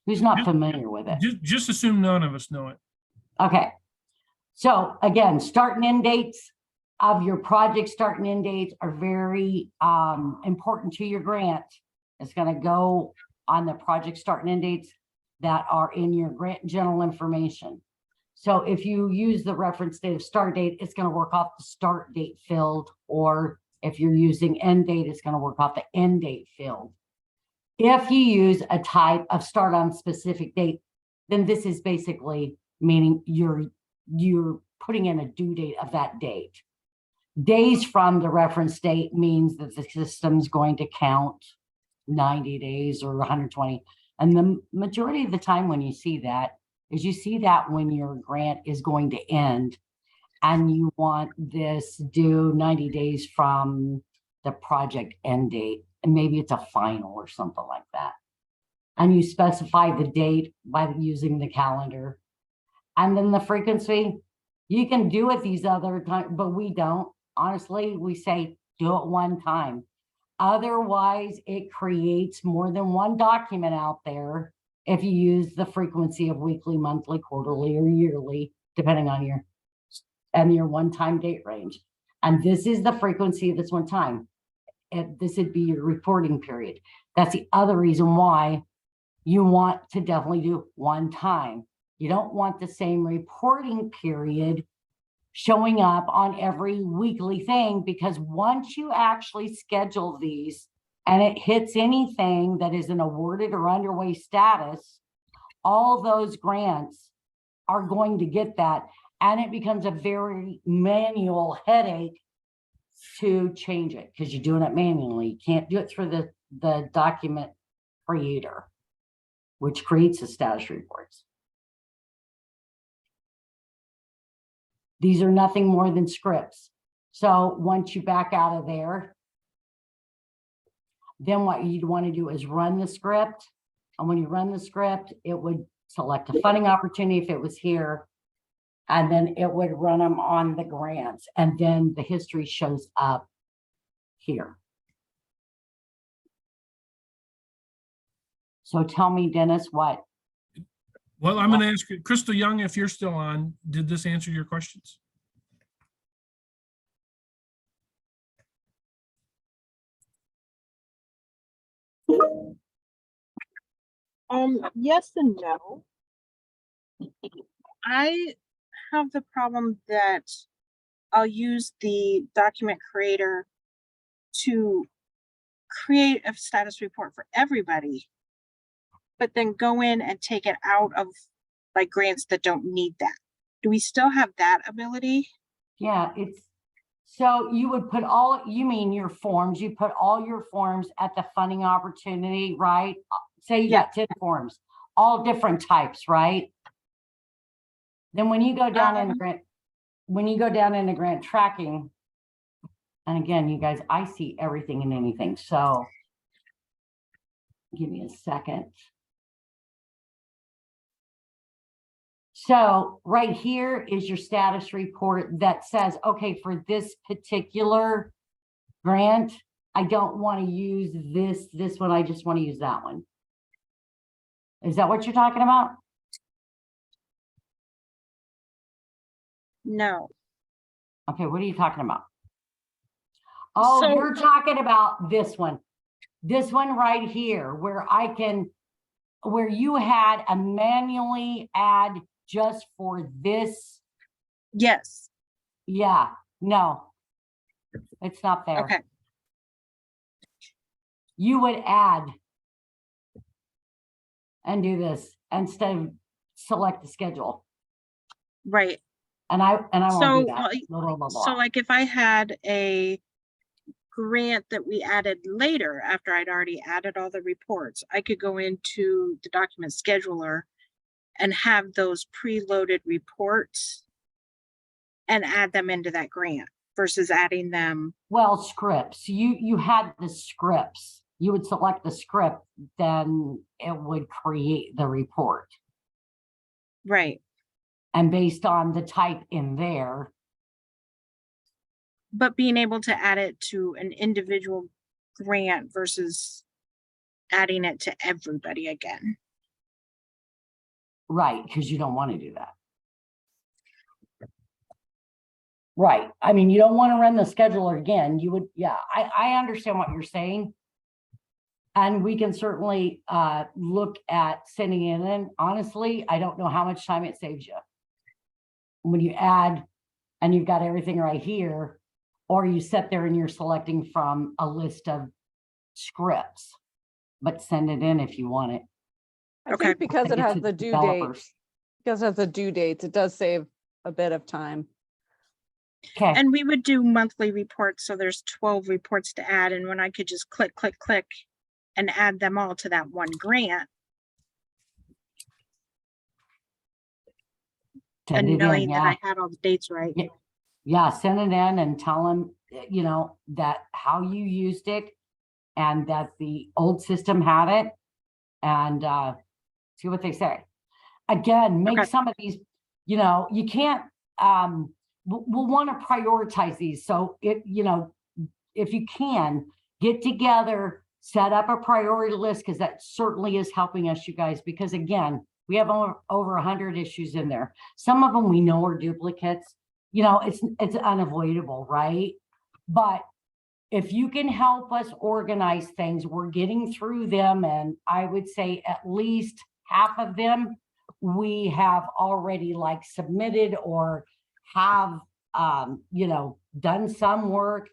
Who's not familiar with it? Just assume none of us know it. Okay. So again, start and end dates of your project, start and end dates are very important to your grant. It's going to go on the project start and end dates that are in your grant general information. So if you use the reference date of start date, it's going to work off the start date field, or if you're using end date, it's going to work off the end date field. If you use a type of start on specific date, then this is basically meaning you're putting in a due date of that date. Days from the reference date means that the system's going to count 90 days or 120. And the majority of the time when you see that is you see that when your grant is going to end and you want this due 90 days from the project end date. And maybe it's a final or something like that. And you specify the date by using the calendar. And then the frequency, you can do it these other times, but we don't. Honestly, we say do it one time. Otherwise, it creates more than one document out there if you use the frequency of weekly, monthly, quarterly, or yearly, depending on your one-time date range. And this is the frequency of this one time. This would be your reporting period. That's the other reason why you want to definitely do one time. You don't want the same reporting period showing up on every weekly thing, because once you actually schedule these and it hits anything that is an awarded or underway status, all those grants are going to get that. And it becomes a very manual headache to change it because you're doing it manually. You can't do it through the document creator, which creates the status reports. These are nothing more than scripts. So once you back out of there, then what you'd want to do is run the script. And when you run the script, it would select a funding opportunity if it was here, and then it would run them on the grants. And then the history shows up here. So tell me, Dennis, what? Well, I'm going to ask you, Crystal Young, if you're still on, did this answer your questions? Yes and no. I have the problem that I'll use the document creator to create a status report for everybody, but then go in and take it out of like grants that don't need that. Do we still have that ability? Yeah, so you would put you mean your forms, you put all your forms at the funding opportunity, right? Say you got 10 forms, all different types, right? Then when you go down in grant tracking, and again, you guys, I see everything and anything, so give me a second. So right here is your status report that says, okay, for this particular grant, I don't want to use this one, I just want to use that one. Is that what you're talking about? No. Okay, what are you talking about? Oh, So- you're talking about this one. This one right here, where you had a manually add just for this. Yes. Yeah, no, it's not there. Okay. You would add and do this instead of select the schedule. Right. And I won't So, do that. Blah, blah, blah, So blah. like if I had a grant that we added later after I'd already added all the reports, I could go into the document scheduler and have those preloaded reports and add them into that grant versus adding them. Well, scripts, you had the scripts. You would select the script, then it would create the report. Right. And based on the type in there, But being able to add it to an individual grant versus adding it to everybody again. right, because you don't want to do that. Right. I mean, you don't want to run the scheduler again. You would, yeah, I understand what you're saying. And we can certainly look at sending it in. Honestly, I don't know how much time it saves you. When you add and you've got everything right here, or you sit there and you're selecting from a list of scripts, but send it in if you want it. I Okay. think because Send it it has to the due developers. dates, because it has the due dates, it does save a bit of time. Okay. And we would do monthly reports. So there's 12 reports to add. And when I could just click, click, click and add them all to that one grant Send it and in, knowing yeah. that I had all the dates right. Yeah. Yeah, send it in and tell them, you know, that how you used it and that the old system had it, and see what they say. Again, make Okay. some of these, you know, you can't, we'll want to prioritize these. So you know, if you can get together, set up a priority list, because that certainly is helping us, you guys, because again, we have over 100 issues in there. Some of them we know are duplicates. You know, it's unavoidable, right? But if you can help us organize things, we're getting through them. And I would say at least half of them we have already like submitted or have, you know, done some work,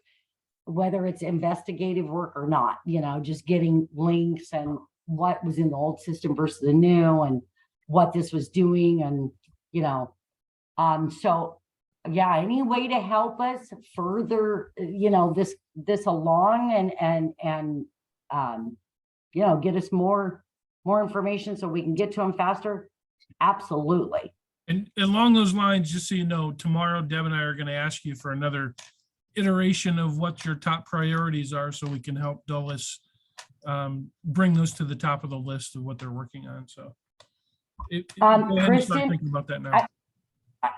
whether it's investigative work or not, you know, just getting links and what was in the old system versus the new and what this was doing. And, you know, so yeah, any way to help us further, you know, this along and you know, get us more information so we can get to them faster. Absolutely. And along those lines, just so you know, tomorrow Deb and I are going to ask you for another iteration of what your top priorities are so we can help Dulles bring those to the top of the list of what they're working on. So go ahead and start Kristen, thinking about that now.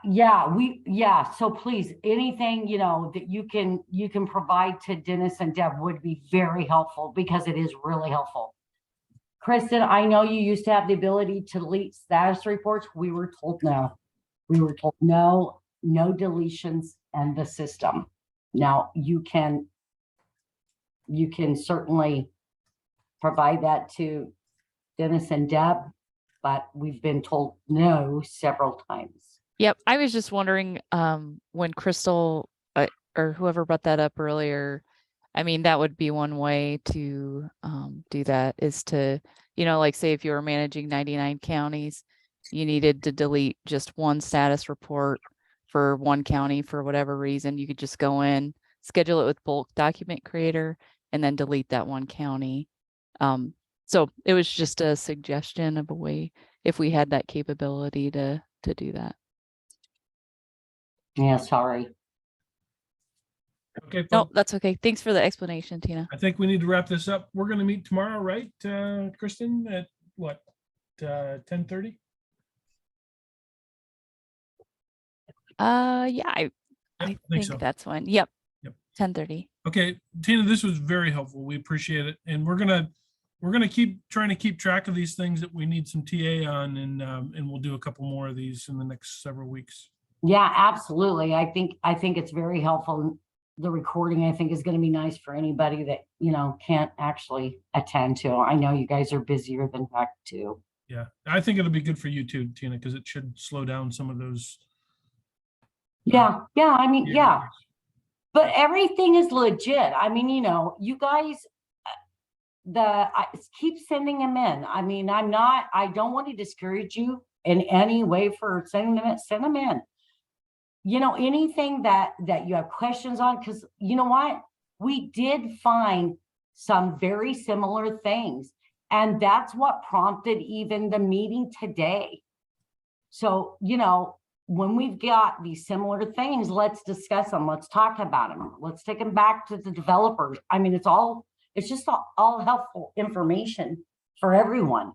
yeah, so please, anything, you know, that you can provide to Dennis and Deb would be very helpful, because it is really helpful. Kristen, I know you used to have the ability to delete status reports. We were told no. We were told no deletions in the system. Now you can certainly provide that to Dennis and Deb, but we've been told no several times. Yep, I was just wondering, when Crystal, or whoever brought that up earlier, I mean, that would be one way to do that, is to, like, say if you were managing 99 counties, you needed to delete just one status report for one county for whatever reason, you could just go in, schedule it with bulk document creator, and then delete that one county. So it was just a suggestion of a way, if we had that capability to do that. Yeah, sorry. Okay, No, folks, that's okay. Thanks for the explanation, Tina. I think we need to wrap this up. We're gonna meet tomorrow, right, Kristen, at what, 10:30? Yeah, I think think so. that's one. Yep. Yep. 10:30. Okay, Tina, this was very helpful. We appreciate it. And we're gonna keep trying to keep track of these things that we need some TA on, and we'll do a couple more of these in the next several weeks. Yeah, absolutely. I think it's very helpful. The recording, I think, is going to be nice for anybody that, can't actually attend to. I know you guys are busier than heck too. Yeah, I think it'll be good for you too, Tina, because it should slow down some of those. Yeah. I mean, yeah. issues. But everything is legit. I mean, you guys, keep sending them in. I mean, I don't want to discourage you in any way for sending them in. Send them in. Anything that you have questions on, because you know what? We did find some very similar things. And that's what prompted even the meeting today. So, when we've got these similar things, let's discuss them. Let's talk about them. Let's take them back to the developers. I mean, it's just all helpful information for everyone.